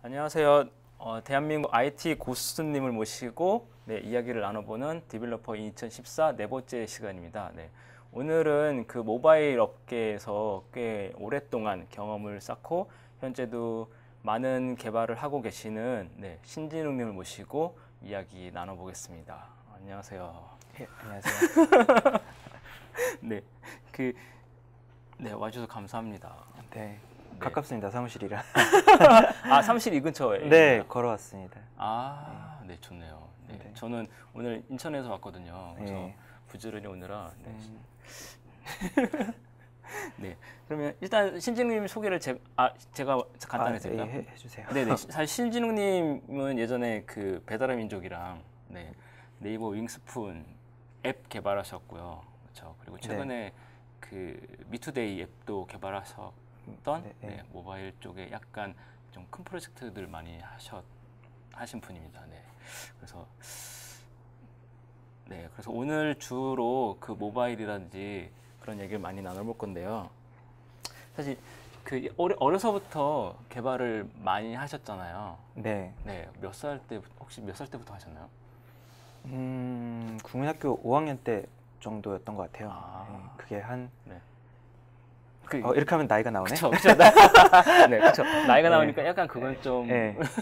안녕하세요. 대한민국 IT 고수님을 모시고 이야기를 나눠보는 디벨로퍼 2014 네 번째 시간입니다. 오늘은 그 모바일 업계에서 꽤 오랫동안 경험을 쌓고 현재도 많은 개발을 하고 계시는 신진웅님을 모시고 이야기 나눠보겠습니다. 안녕하세요. 예, 안녕하세요. 네, 와주셔서 감사합니다. 네, 가깝습니다. 사무실이라. 아, 사무실 이 근처에? 네, 걸어왔습니다. 아, 네, 좋네요. 네. 저는 오늘 인천에서 왔거든요. 그래서 네. 부지런히 오느라. 네. 그러면 일단 신진웅님 소개를 제가 간단히 드릴까요? 예, 해주세요. 네네. 사실 신진웅님은 예전에 그 배달의 민족이랑 네이버 윙스푼 앱 개발하셨고요. 그렇죠. 그리고 최근에 그 미투데이 앱도 개발하셨던 모바일 쪽에 약간 좀 큰 프로젝트들 많이 하신 분입니다. 그래서 오늘 주로 그 모바일이라든지 그런 얘기를 많이 나눠볼 건데요. 사실 그 어려서부터 개발을 많이 하셨잖아요. 네. 혹시 몇 살 때부터 하셨나요? 국민학교 5학년 때 정도였던 것 같아요. 아. 그게 한 이렇게 하면 나이가 나오네. 그렇죠. 그렇죠. 나이가 나오니까 약간 그건 좀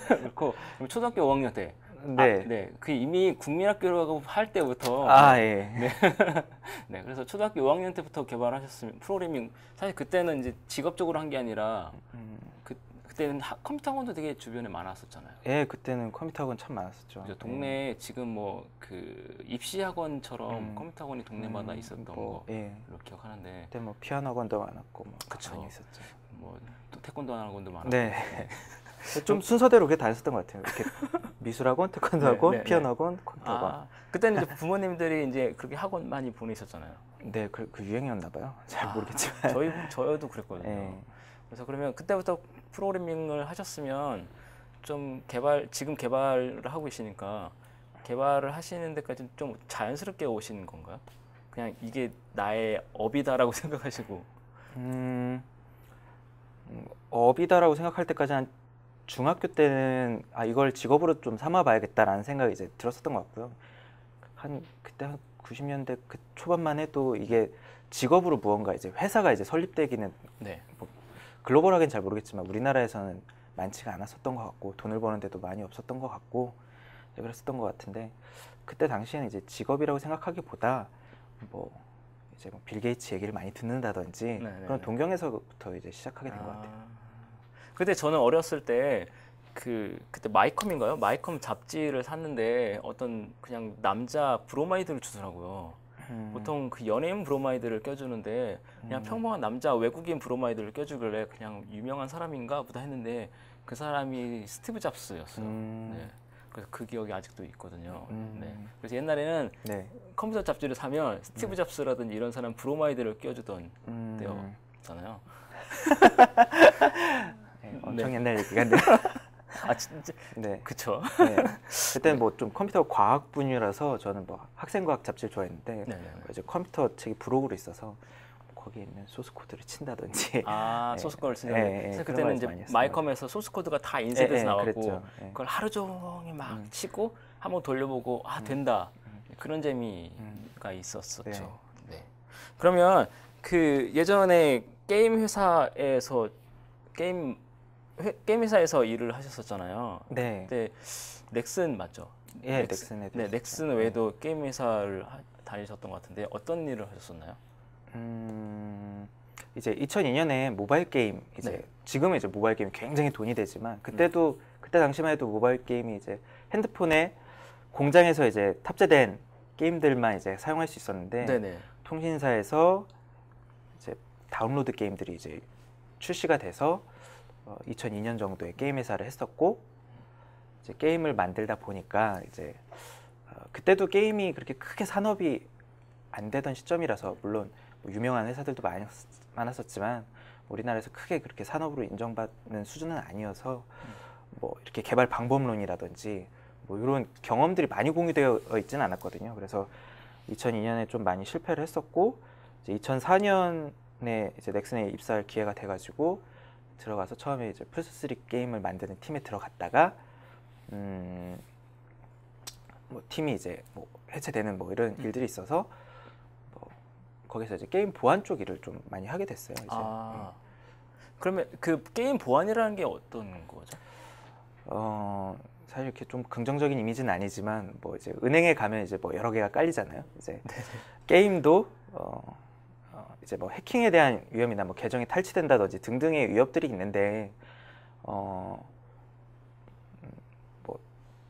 그렇고 초등학교 5학년 때. 그 이미 국민학교라고 할 때부터. 그래서 초등학교 5학년 때부터 개발하셨으면 프로그래밍 사실 그때는 이제 직업적으로 한 게 아니라 그때는 컴퓨터 학원도 되게 주변에 많았었잖아요. 예, 그때는 컴퓨터 학원 참 많았었죠. 그렇죠. 동네에 지금 뭐 그 입시 학원처럼 컴퓨터 학원이 동네마다 있었던 거 기억하는데. 그때 뭐 피아노 학원도 많았고 뭐 그쵸. 많이 있었죠. 뭐 또 태권도 학원도 많았고. 좀 순서대로 그렇게 다녔었던 것 같아요. 이렇게 미술학원, 태권도 학원, 피아노 학원, 컴퓨터 학원. 그때는 이제 부모님들이 이제 그렇게 학원 많이 보내셨잖아요. 네, 그 유행이었나 봐요. 잘 모르겠지만. 저희도 그랬거든요. 그래서 그러면 그때부터 프로그래밍을 하셨으면 좀 지금 개발을 하고 계시니까 개발을 하시는 데까지 좀 자연스럽게 오시는 건가요? 그냥 이게 나의 업이다라고 생각하시고. 업이다라고 생각할 때까지 한 중학교 때는 이걸 직업으로 좀 삼아봐야겠다라는 생각이 이제 들었었던 것 같고요. 그때 한 90년대 그 초반만 해도 이게 직업으로 무언가 이제 회사가 이제 설립되기는 뭐 글로벌하게는 잘 모르겠지만 우리나라에서는 많지가 않았었던 것 같고 돈을 버는 데도 많이 없었던 것 같고 그랬었던 것 같은데 그때 당시에는 이제 직업이라고 생각하기보다 뭐 이제 빌 게이츠 얘기를 많이 듣는다든지 그런 동경에서부터 이제 시작하게 된 것 같아요. 그때 저는 어렸을 때 그때 마이컴인가요? 마이컴 잡지를 샀는데 어떤 그냥 남자 브로마이드를 주더라고요. 보통 그 연예인 브로마이드를 껴주는데 그냥 평범한 남자 외국인 브로마이드를 껴주길래 그냥 유명한 사람인가 보다 했는데 그 사람이 스티브 잡스였어요. 그래서 그 기억이 아직도 있거든요. 그래서 옛날에는 컴퓨터 잡지를 사면 스티브 잡스라든지 이런 사람 브로마이드를 껴주던 때였잖아요. 엄청 옛날 얘기가 한데. 진짜? 그쵸. 그때는 뭐 좀 컴퓨터 과학 분야라서 저는 뭐 학생과학 잡지를 좋아했는데 이제 컴퓨터 책이 부록으로 있어서 거기에 있는 소스 코드를 친다든지. 소스 코드를 친다든지. 그때는 이제 마이컴에서 소스 코드가 다 인쇄돼서 나왔고 그걸 하루 종일 막 치고 한번 돌려보고 된다. 그런 재미가 있었었죠. 그러면 그 예전에 게임 회사에서 게임 회사에서 일을 하셨었잖아요. 그때 넥슨 맞죠? 넥슨에. 넥슨 외에도 게임 회사를 다니셨던 것 같은데 어떤 일을 하셨었나요? 이제 2002년에 모바일 게임 지금은 이제 모바일 게임이 굉장히 돈이 되지만 그때 당시만 해도 모바일 게임이 이제 핸드폰에 공장에서 이제 탑재된 게임들만 이제 사용할 수 있었는데 통신사에서 이제 다운로드 게임들이 이제 출시가 돼서 2002년 정도에 게임 회사를 했었고 이제 게임을 만들다 보니까 이제 그때도 게임이 그렇게 크게 산업이 안 되던 시점이라서 물론 뭐 유명한 회사들도 많았었지만 우리나라에서 크게 그렇게 산업으로 인정받는 수준은 아니어서 뭐 이렇게 개발 방법론이라든지 뭐 이런 경험들이 많이 공유되어 있지는 않았거든요. 그래서 2002년에 좀 많이 실패를 했었고 이제 2004년에 이제 넥슨에 입사할 기회가 돼가지고 들어가서 처음에 이제 플스3 게임을 만드는 팀에 들어갔다가 뭐 팀이 이제 뭐 해체되는 뭐 이런 일들이 있어서 뭐 거기서 이제 게임 보안 쪽 일을 좀 많이 하게 됐어요. 이제. 그러면 그 게임 보안이라는 게 어떤 거죠? 사실 이렇게 좀 긍정적인 이미지는 아니지만 뭐 이제 은행에 가면 이제 뭐 여러 개가 깔리잖아요. 이제 게임도 이제 뭐 해킹에 대한 위험이나 뭐 계정이 탈취된다든지 등등의 위협들이 있는데 뭐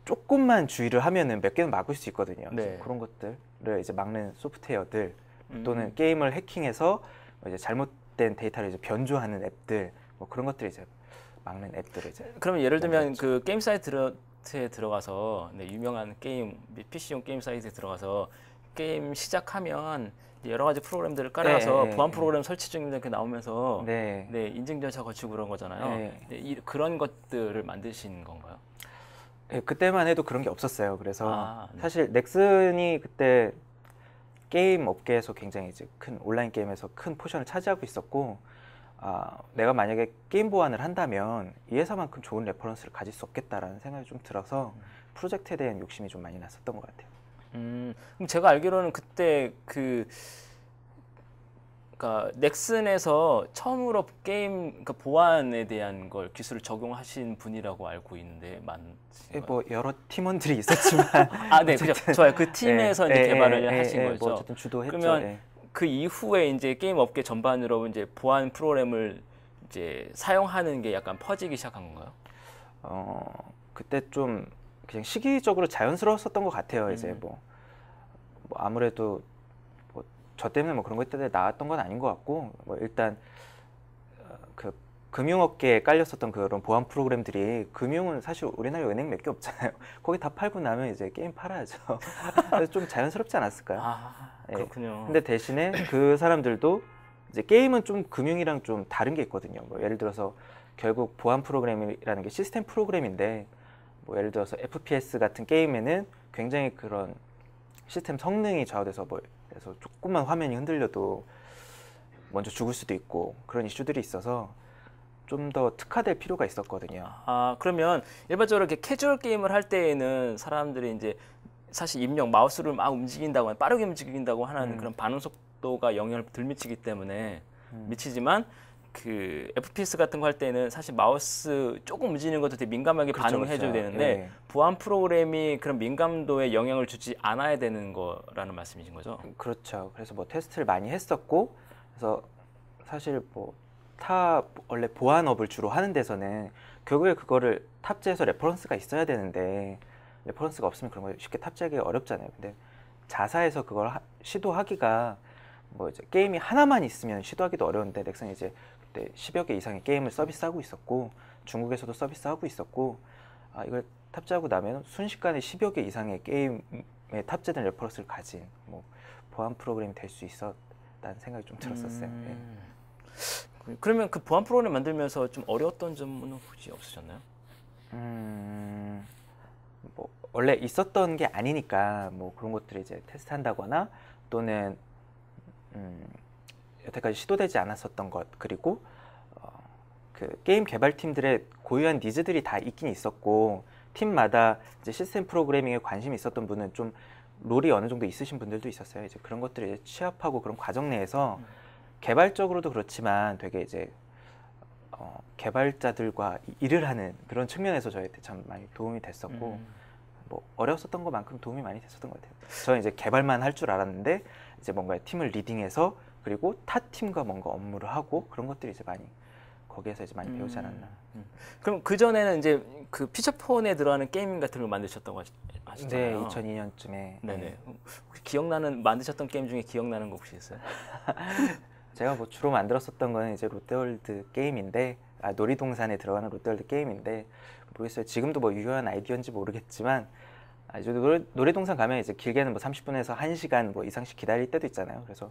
조금만 주의를 하면은 몇 개는 막을 수 있거든요. 네. 그런 것들을 이제 막는 소프트웨어들 또는 게임을 해킹해서 이제 잘못된 데이터를 이제 변조하는 앱들 뭐 그런 것들을 이제 막는 앱들을 이제. 그러면 예를 들면 그 게임 사이트에 들어가서 유명한 게임 PC용 게임 사이트에 들어가서 게임 시작하면 여러 가지 프로그램들을 깔아서 보안 프로그램 설치 중인데 그 나오면서 인증 절차 거치고 그런 거잖아요. 그런 것들을 만드신 건가요? 네, 그때만 해도 그런 게 없었어요. 그래서 사실 넥슨이 그때 게임 업계에서 굉장히 이제 큰 온라인 게임에서 큰 포션을 차지하고 있었고, 내가 만약에 게임 보안을 한다면 이 회사만큼 좋은 레퍼런스를 가질 수 없겠다라는 생각이 좀 들어서 프로젝트에 대한 욕심이 좀 많이 났었던 것 같아요. 그럼 제가 알기로는 그때 그러니까 넥슨에서 처음으로 게임 그러니까 보안에 대한 걸 기술을 적용하신 분이라고 알고 있는데 맞나요? 뭐 여러 팀원들이 있었지만 네, 그죠. 좋아요. 그 팀에서 이제 개발을 하신 거죠. 뭐 어쨌든 주도했죠. 그러면 그 이후에 이제 게임 업계 전반으로 이제 보안 프로그램을 이제 사용하는 게 약간 퍼지기 시작한 건가요? 그때 좀 그냥 시기적으로 자연스러웠었던 것 같아요. 이제 뭐 아무래도 저 때문에 뭐 그런 것 때문에 나왔던 건 아닌 것 같고, 뭐 일단 그 금융업계에 깔렸었던 그런 보안 프로그램들이, 금융은 사실 우리나라 은행 몇 개 없잖아요. 거기 다 팔고 나면 이제 게임 팔아야죠. 그래서 좀 자연스럽지 않았을까요? 그렇군요. 근데 대신에 그 사람들도 이제 게임은 좀 금융이랑 좀 다른 게 있거든요. 뭐 예를 들어서 결국 보안 프로그램이라는 게 시스템 프로그램인데, 뭐 예를 들어서 FPS 같은 게임에는 굉장히 그런 시스템 성능이 좌우돼서 그래서 조금만 화면이 흔들려도 먼저 죽을 수도 있고 그런 이슈들이 있어서 좀 더 특화될 필요가 있었거든요. 그러면 일반적으로 이렇게 캐주얼 게임을 할 때에는 사람들이 이제 사실 입력 마우스를 막 움직인다고 빠르게 움직인다고 하는 그런 반응 속도가 영향을 덜 미치기 때문에 미치지만 그 FPS 같은 거 할 때는 사실 마우스 조금 움직이는 것도 되게 민감하게 반응을 해줘야 되는데 보안 프로그램이 그런 민감도에 영향을 주지 않아야 되는 거라는 말씀이신 거죠? 그렇죠. 그래서 뭐 테스트를 많이 했었고, 그래서 사실 뭐 원래 보안업을 주로 하는 데서는 결국에 그거를 탑재해서 레퍼런스가 있어야 되는데 레퍼런스가 없으면 그런 걸 쉽게 탑재하기 어렵잖아요. 근데 자사에서 그걸 시도하기가 뭐 이제 게임이 하나만 있으면 시도하기도 어려운데, 넥슨이 이제 그때 10여 개 이상의 게임을 서비스하고 있었고 중국에서도 서비스하고 있었고, 이걸 탑재하고 나면 순식간에 10여 개 이상의 게임에 탑재된 레퍼런스를 가진 뭐 보안 프로그램이 될 수 있었다는 생각이 좀 들었었어요. 그러면 그 보안 프로그램 만들면서 좀 어려웠던 점은 혹시 없으셨나요? 뭐 원래 있었던 게 아니니까 뭐 그런 것들을 이제 테스트한다거나 또는 여태까지 시도되지 않았었던 것, 그리고 그 게임 개발팀들의 고유한 니즈들이 다 있긴 있었고, 팀마다 이제 시스템 프로그래밍에 관심이 있었던 분은 좀 롤이 어느 정도 있으신 분들도 있었어요. 이제 그런 것들을 이제 취합하고 그런 과정 내에서 개발적으로도 그렇지만 되게 이제 개발자들과 일을 하는 그런 측면에서 저희한테 참 많이 도움이 됐었고, 뭐 어려웠었던 것만큼 도움이 많이 됐었던 것 같아요. 저는 이제 개발만 할 줄 알았는데 이제 뭔가 팀을 리딩해서 그리고 타 팀과 뭔가 업무를 하고 그런 것들이 이제 많이 거기에서 이제 많이 배우지 않았나. 그럼 그 전에는 이제 그 피처폰에 들어가는 게임 같은 걸 만드셨다고 하셨잖아요. 네, 2002년쯤에. 네네. 혹시 만드셨던 게임 중에 기억나는 거 혹시 있어요? 제가 뭐 주로 만들었었던 거는 이제 롯데월드 게임인데, 놀이동산에 들어가는 롯데월드 게임인데, 모르겠어요. 지금도 뭐 유효한 아이디어인지 모르겠지만, 이제 놀이동산 가면 이제 길게는 뭐 30분에서 1시간 뭐 이상씩 기다릴 때도 있잖아요. 그래서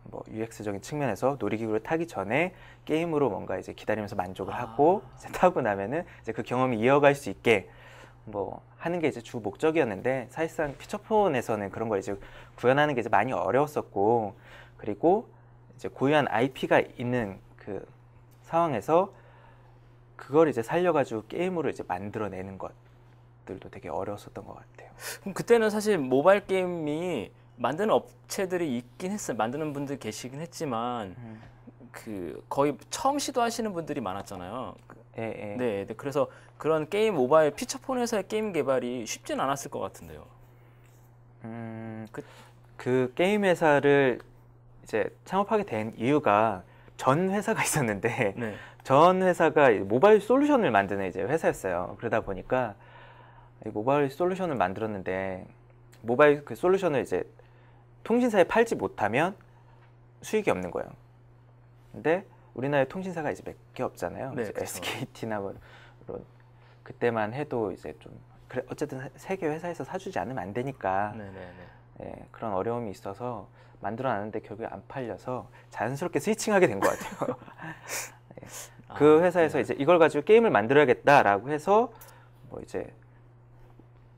뭐 UX적인 측면에서 놀이기구를 타기 전에 게임으로 뭔가 이제 기다리면서 만족을 하고 이제 타고 나면은 이제 그 경험이 이어갈 수 있게 뭐 하는 게 이제 주 목적이었는데, 사실상 피처폰에서는 그런 걸 이제 구현하는 게 이제 많이 어려웠었고, 그리고 이제 고유한 IP가 있는 그 상황에서 그걸 이제 살려가지고 게임으로 이제 만들어내는 것들도 되게 어려웠었던 것 같아요. 그럼 그때는 사실 모바일 게임이 만드는 업체들이 있긴 했어요. 만드는 분들 계시긴 했지만 그 거의 처음 시도하시는 분들이 많았잖아요. 예, 예. 네, 네. 그래서 그런 게임 모바일 피처폰에서의 게임 개발이 쉽진 않았을 것 같은데요. 그 게임 회사를 이제 창업하게 된 이유가 전 회사가 있었는데 네. 전 회사가 모바일 솔루션을 만드는 이제 회사였어요. 그러다 보니까 이 모바일 솔루션을 만들었는데 모바일 그 솔루션을 이제 통신사에 팔지 못하면 수익이 없는 거예요. 근데 우리나라에 통신사가 이제 몇 개 없잖아요. 네, 그렇죠. SKT나 뭐 이런 그때만 해도 이제 좀 그래 어쨌든 세계 회사에서 사주지 않으면 안 되니까 네, 네, 네. 예, 그런 어려움이 있어서 만들어놨는데 결국에 안 팔려서 자연스럽게 스위칭하게 된 것 같아요. 예. 그 회사에서 네. 이제 이걸 가지고 게임을 만들어야겠다라고 해서 뭐 이제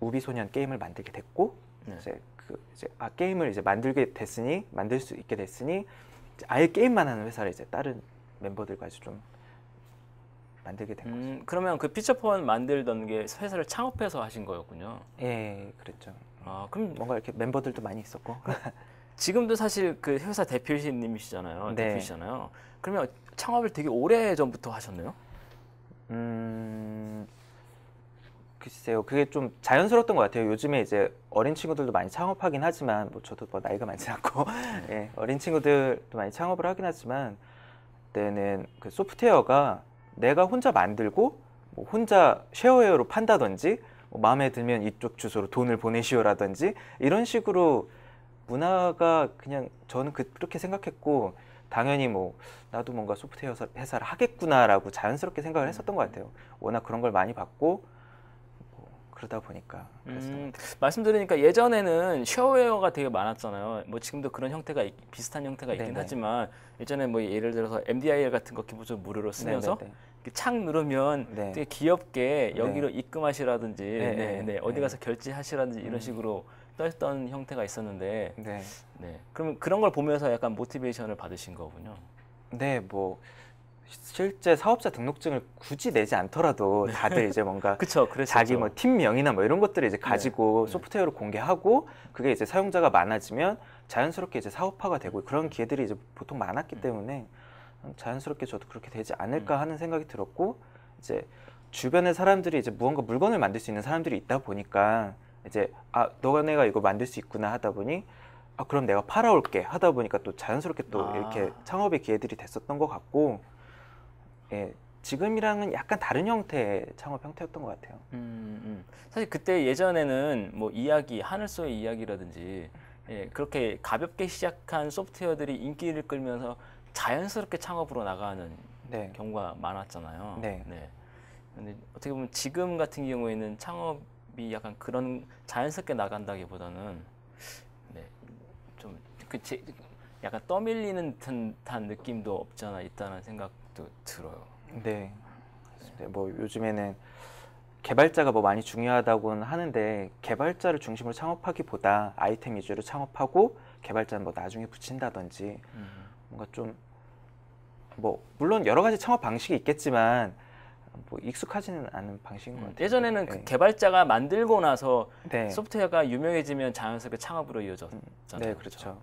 우비소년 게임을 만들게 됐고 네. 이제 게임을 이제 만들 수 있게 됐으니 이제 아예 게임만 하는 회사를 이제 다른 멤버들과 이제 좀 만들게 된 거죠. 그러면 그 피처폰 만들던 게 회사를 창업해서 하신 거였군요. 예, 그랬죠. 그럼 뭔가 이렇게 멤버들도 많이 있었고. 지금도 사실 그 회사 대표님이시잖아요. 네. 대표이시잖아요. 그러면 창업을 되게 오래 전부터 하셨네요. 글쎄요, 그게 좀 자연스러웠던 것 같아요. 요즘에 이제 어린 친구들도 많이 창업하긴 하지만, 뭐 저도 뭐 나이가 많지 않고, 예, 어린 친구들도 많이 창업을 하긴 하지만, 그때는 그 소프트웨어가 내가 혼자 만들고, 뭐 혼자 쉐어웨어로 판다든지, 뭐 마음에 들면 이쪽 주소로 돈을 보내시오라든지, 이런 식으로 문화가 그냥 저는 그렇게 생각했고, 당연히 뭐 나도 뭔가 소프트웨어 회사를 하겠구나라고 자연스럽게 생각을 했었던 것 같아요. 워낙 그런 걸 많이 봤고, 그러다 보니까 말씀 들으니까 예전에는 쉐어웨어가 되게 많았잖아요. 뭐 지금도 그런 형태가 비슷한 형태가 있긴 네네. 하지만 예전에 뭐 예를 들어서 MDIL 같은 거 기본적으로 무료로 쓰면서 네네네. 이렇게 착 누르면 네. 되게 귀엽게 네. 여기로 입금하시라든지 네. 네, 어디 가서 결제하시라든지 이런 식으로 떠있던 형태가 있었는데 네. 네. 그러면 그런 걸 보면서 약간 모티베이션을 받으신 거군요. 네, 뭐 실제 사업자 등록증을 굳이 내지 않더라도 다들 이제 뭔가 그쵸, 그랬었죠. 자기 뭐 팀명이나 뭐 이런 것들을 이제 가지고 네. 소프트웨어로 공개하고 그게 이제 사용자가 많아지면 자연스럽게 이제 사업화가 되고 그런 기회들이 이제 보통 많았기 때문에 자연스럽게 저도 그렇게 되지 않을까 하는 생각이 들었고 이제 주변의 사람들이 이제 무언가 물건을 만들 수 있는 사람들이 있다 보니까 이제 너네가 이거 만들 수 있구나 하다 보니 그럼 내가 팔아올게 하다 보니까 또 자연스럽게 또 이렇게 창업의 기회들이 됐었던 것 같고 예, 지금이랑은 약간 다른 형태의 창업 형태였던 것 같아요. 사실 그때 예전에는 뭐 이야기, 하늘소의 이야기라든지 예, 그렇게 가볍게 시작한 소프트웨어들이 인기를 끌면서 자연스럽게 창업으로 나가는 네. 경우가 많았잖아요. 네. 근데 어떻게 보면 지금 같은 경우에는 창업이 약간 그런 자연스럽게 나간다기보다는 네, 좀 약간 떠밀리는 듯한 느낌도 없지 않아 있다는 생각도 들어요. 네. 뭐 요즘에는 개발자가 뭐 많이 중요하다고는 하는데 개발자를 중심으로 창업하기보다 아이템 위주로 창업하고 개발자는 뭐 나중에 붙인다든지 뭔가 좀 뭐 물론 여러 가지 창업 방식이 있겠지만 뭐 익숙하지는 않은 방식인 것 같아요. 예전에는 그 개발자가 만들고 나서 네. 소프트웨어가 유명해지면 자연스럽게 창업으로 이어졌잖아요. 네, 그렇죠.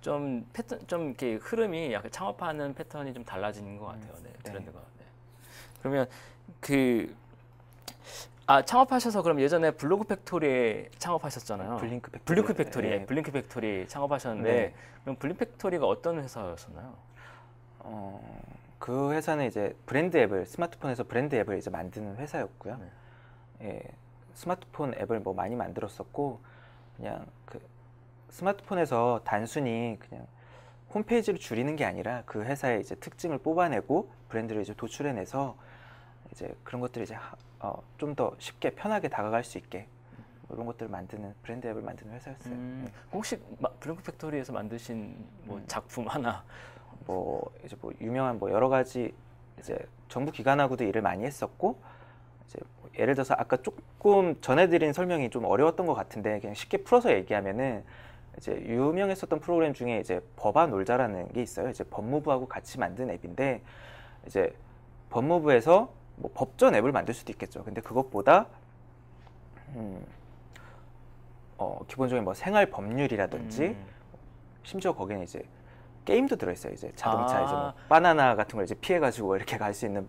좀 패턴, 좀 이렇게 흐름이 약간 창업하는 패턴이 좀 달라지는 것 같아요. 네, 트렌드가. 네. 그러면 창업하셔서 그럼 예전에 블로그 팩토리에 창업하셨잖아요. 블링크 팩토리. 네. 블링크 팩토리 창업하셨는데 네. 그럼 블링크 팩토리가 어떤 회사였었나요? 그 회사는 이제 브랜드 앱을 스마트폰에서 브랜드 앱을 이제 만드는 회사였고요. 예, 스마트폰 앱을 뭐 많이 만들었었고 그냥 그 스마트폰에서 단순히 그냥 홈페이지를 줄이는 게 아니라 그 회사의 이제 특징을 뽑아내고 브랜드를 이제 도출해내서 이제 그런 것들을 이제 좀 더 쉽게 편하게 다가갈 수 있게 뭐 이런 것들을 만드는 브랜드 앱을 만드는 회사였어요. 혹시 블링크 팩토리에서 만드신 뭐 작품 하나 뭐 이제 뭐 유명한 뭐 여러 가지 이제 정부 기관하고도 일을 많이 했었고 이제 뭐 예를 들어서 아까 조금 전해드린 설명이 좀 어려웠던 것 같은데 그냥 쉽게 풀어서 얘기하면은 이제 유명했었던 프로그램 중에 이제 법아 놀자라는 게 있어요. 이제 법무부하고 같이 만든 앱인데 이제 법무부에서 뭐 법전 앱을 만들 수도 있겠죠. 근데 그것보다 기본적인 뭐 생활 법률이라든지 심지어 거기는 이제 게임도 들어있어요. 이제 자동차 이제 뭐 바나나 같은 걸 이제 피해가지고 이렇게 갈 수 있는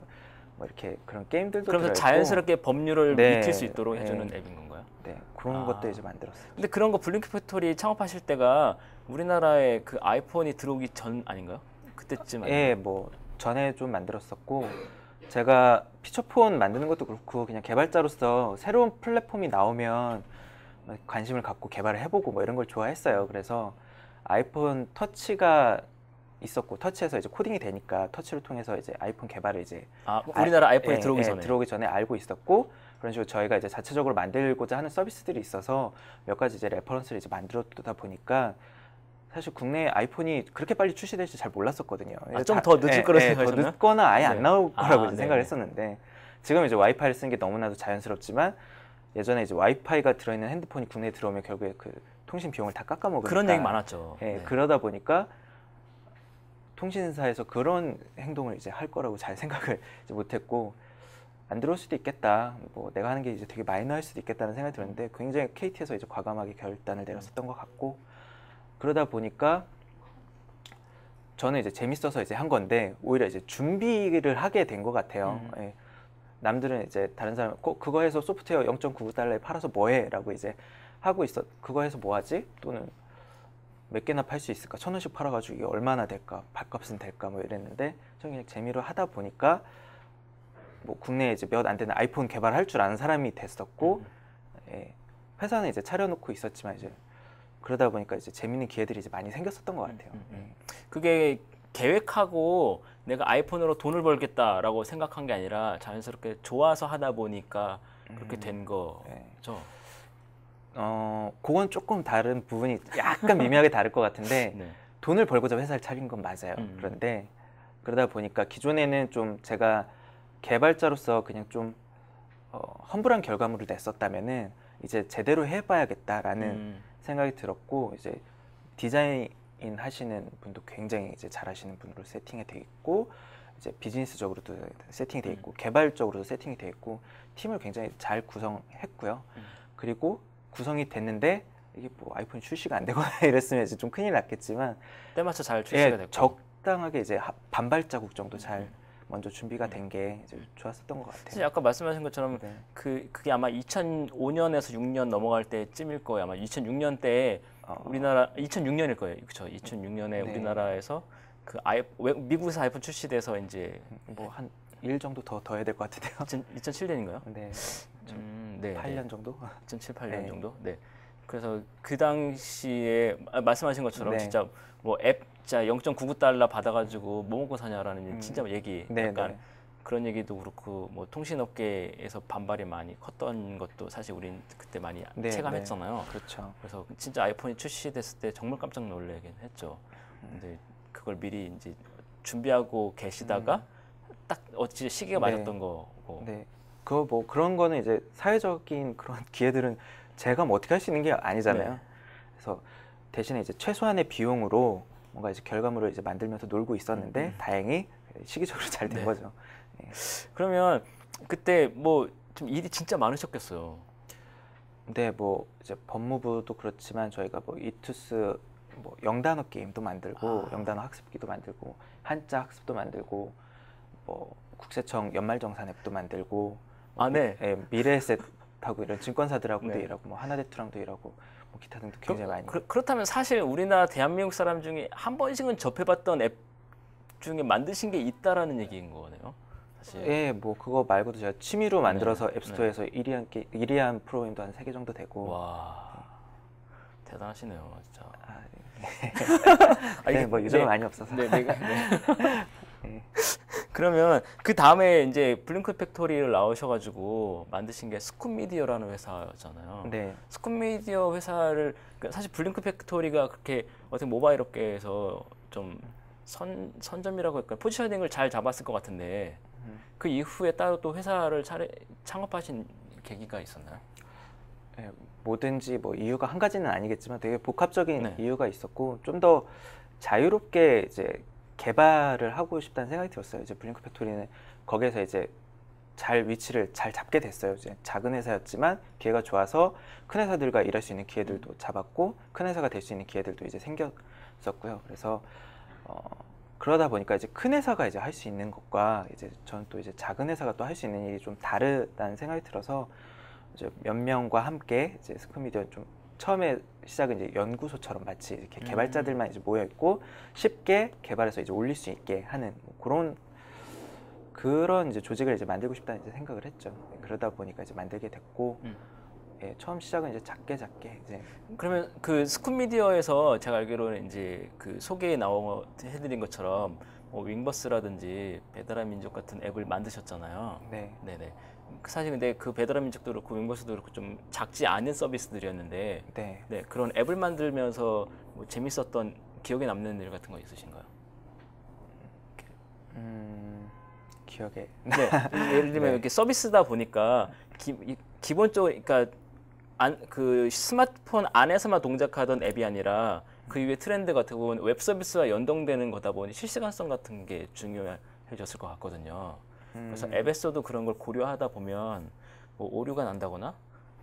뭐 이렇게 그런 게임들도 그러면서 들어있고 자연스럽게 법률을 네, 익힐 수 있도록 네. 해주는 앱인 건가요? 네, 그런 것도 이제 만들었어요. 근데 그런 거 블링크 팩토리 창업하실 때가 우리나라에 그 아이폰이 들어오기 전 아닌가요? 그때쯤 아닌가요? 예, 뭐 전에 좀 만들었었고 제가 피처폰 만드는 것도 그렇고 그냥 개발자로서 새로운 플랫폼이 나오면 관심을 갖고 개발을 해보고 뭐 이런 걸 좋아했어요. 그래서 아이폰 터치가 있었고 터치에서 이제 코딩이 되니까 터치를 통해서 이제 아이폰 개발을 이제 우리나라 아이폰이 예, 들어오기 예, 전에 들어오기 전에 알고 있었고 그런 식으로 저희가 이제 자체적으로 만들고자 하는 서비스들이 있어서 몇 가지 이제 레퍼런스를 이제 만들었다 보니까 사실 국내 아이폰이 그렇게 빨리 출시될지 잘 몰랐었거든요. 좀 더 늦을 거라고 더 생각하셨나요? 늦거나 아예 안 네. 나올 거라고 이제 네. 생각을 했었는데 지금 이제 와이파이를 쓰는 게 너무나도 자연스럽지만 예전에 이제 와이파이가 들어있는 핸드폰이 국내에 들어오면 결국에 그 통신 비용을 다 깎아먹으니까 그런 얘기 많았죠. 예, 네. 그러다 보니까 통신사에서 그런 행동을 이제 할 거라고 잘 생각을 이제 못했고 안 들어올 수도 있겠다. 뭐 내가 하는 게 이제 되게 마이너할 수도 있겠다는 생각이 들었는데 굉장히 KT에서 이제 과감하게 결단을 내렸었던 것 같고 그러다 보니까 저는 이제 재밌어서 이제 한 건데 오히려 이제 준비를 하게 된 것 같아요. 예. 남들은 이제 다른 사람 꼭 그거 해서 소프트웨어 0.99달러에 팔아서 뭐해?라고 이제 하고 있어. 그거 해서 뭐하지? 또는 몇 개나 팔 수 있을까? 1,000원씩 팔아가지고 이게 얼마나 될까? 발값은 될까? 뭐 이랬는데 저는 그냥 재미로 하다 보니까 뭐 국내에 이제 몇 안 되는 아이폰 개발할 줄 아는 사람이 됐었고 예. 회사는 이제 차려놓고 있었지만 이제 그러다 보니까 이제 재밌는 기회들이 이제 많이 생겼었던 것 같아요. 그게 계획하고 내가 아이폰으로 돈을 벌겠다라고 생각한 게 아니라 자연스럽게 좋아서 하다 보니까 그렇게 된 거죠. 그건 조금 다른 부분이 약간 미묘하게 다를 것 같은데 네. 돈을 벌고자 회사를 차린 건 맞아요. 그런데 그러다 보니까 기존에는 좀 제가 개발자로서 그냥 좀 험불한 결과물을 냈었다면은 이제 제대로 해봐야겠다라는 생각이 들었고 이제 디자인 하시는 분도 굉장히 이제 잘하시는 분으로 세팅이 돼 있고 이제 비즈니스적으로도 세팅이 돼 있고 개발적으로도 세팅이 돼 있고 팀을 굉장히 잘 구성했고요. 그리고 구성이 됐는데 이게 뭐 아이폰이 출시가 안 되거나 이랬으면 이제 좀 큰일 났겠지만 때맞춰 잘 출시가 됐고 적당하게 이제 반발자국 정도 잘 먼저 준비가 된 게 이제 좋았었던 것 같아요. 사실 아까 말씀하신 것처럼 네. 그게 아마 2005년에서 6년 넘어갈 때쯤일 거예요. 아마 2006년 때에 우리나라 2006년일 거예요. 그렇죠. 2006년에 네. 우리나라에서 그 미국에서 아이폰 출시돼서 이제 뭐 한 1 정도 더 해야 될 것 같은데요. 2007년인가요? 네. 네. 8년 정도? 2007, 8년 네. 정도. 네. 그래서 그 당시에 말씀하신 것처럼 네. 진짜 뭐 앱 진짜 0.99달러 받아가지고 뭐 먹고 사냐라는 진짜 얘기 네, 약간 네. 그런 얘기도 그렇고 뭐 통신업계에서 반발이 많이 컸던 것도 사실 우린 그때 많이 네, 체감했잖아요. 네. 그렇죠. 그래서 진짜 아이폰이 출시됐을 때 정말 깜짝 놀라긴 했죠. 근데 그걸 미리 이제 준비하고 계시다가 딱 어찌 시기가 네. 맞았던 거고. 네. 그거 뭐 그런 거는 이제 사회적인 그런 기회들은 제가 뭐 어떻게 할 수 있는 게 아니잖아요. 네. 그래서 대신에 이제 최소한의 비용으로 뭔가 이제 결과물을 이제 만들면서 놀고 있었는데 다행히 시기적으로 잘 된 네. 거죠. 그러면 그때 뭐 좀 일이 진짜 많으셨겠어요. 근데 뭐 이제 법무부도 그렇지만 저희가 뭐 이투스 뭐 영단어 게임도 만들고 영단어 학습기도 만들고 한자 학습도 만들고 뭐 국세청 연말정산 앱도 만들고 네. 미래에셋하고 이런 증권사들하고도 네. 일하고 뭐 하나대투랑도 일하고 뭐 기타 등도 굉장히 많이. 그렇다면 사실 우리나라 대한민국 사람 중에 한 번씩은 접해봤던 앱 중에 만드신 게 있다라는 얘기인 거네요. 사실. 예, 뭐 그거 말고도 제가 취미로 만들어서 네. 앱스토어에서 1위한 프로그램도 한 3개 정도 되고. 와 대단하시네요, 진짜. 네, 뭐 유저가 많이 없어서. 네. 그러면 그 다음에 이제 블링크 팩토리를 나오셔가지고 만드신 게 스쿤미디어라는 회사잖아요. 네. 스쿤미디어 회사를 사실 블링크 팩토리가 그렇게 어떻게 모바일 업계에서 좀 선점이라고 할까요? 포지셔닝을 잘 잡았을 것 같은데 그 이후에 따로 또 회사를 창업하신 계기가 있었나요? 네, 뭐든지 뭐 이유가 한 가지는 아니겠지만 되게 복합적인 네. 이유가 있었고 좀 더 자유롭게 이제 개발을 하고 싶다는 생각이 들었어요. 이제 블링크 팩토리는 거기에서 이제 잘 위치를 잘 잡게 됐어요. 이제 작은 회사였지만 기회가 좋아서 큰 회사들과 일할 수 있는 기회들도 잡았고 큰 회사가 될 수 있는 기회들도 이제 생겼었고요. 그래서 그러다 보니까 이제 큰 회사가 이제 할 수 있는 것과 이제 저는 또 이제 작은 회사가 또 할 수 있는 일이 좀 다르다는 생각이 들어서 이제 몇 명과 함께 이제 스크미디어 좀 처음에 시작은 이제 연구소처럼 마치 이렇게 개발자들만 이제 모여 있고 쉽게 개발해서 이제 올릴 수 있게 하는 뭐 그런 이제 조직을 이제 만들고 싶다는 이제 생각을 했죠. 그러다 보니까 이제 만들게 됐고 예, 처음 시작은 이제 작게 이제 그러면 그 스쿤미디어에서 제가 알기로는 이제 그 소개에 해드린 것처럼 뭐 윙버스라든지 배달의 민족 같은 앱을 만드셨잖아요. 네. 네네. 사실 근데 그 배달의 민족도 그렇고 윙버스도 그렇고 좀 작지 않은 서비스들이었는데, 네. 네, 그런 앱을 만들면서 뭐 재밌었던 기억에 남는 일 같은 거 있으신가요? 기억에 네. 예를 들면 네. 이렇게 서비스다 보니까 기본적으로 그러니까 그 스마트폰 안에서만 동작하던 앱이 아니라 그 이후에 트렌드 같은 경우는 웹 서비스와 연동되는 거다 보니 실시간성 같은 게 중요해졌을 것 같거든요. 그래서 앱에서도 그런 걸 고려하다 보면 뭐 오류가 난다거나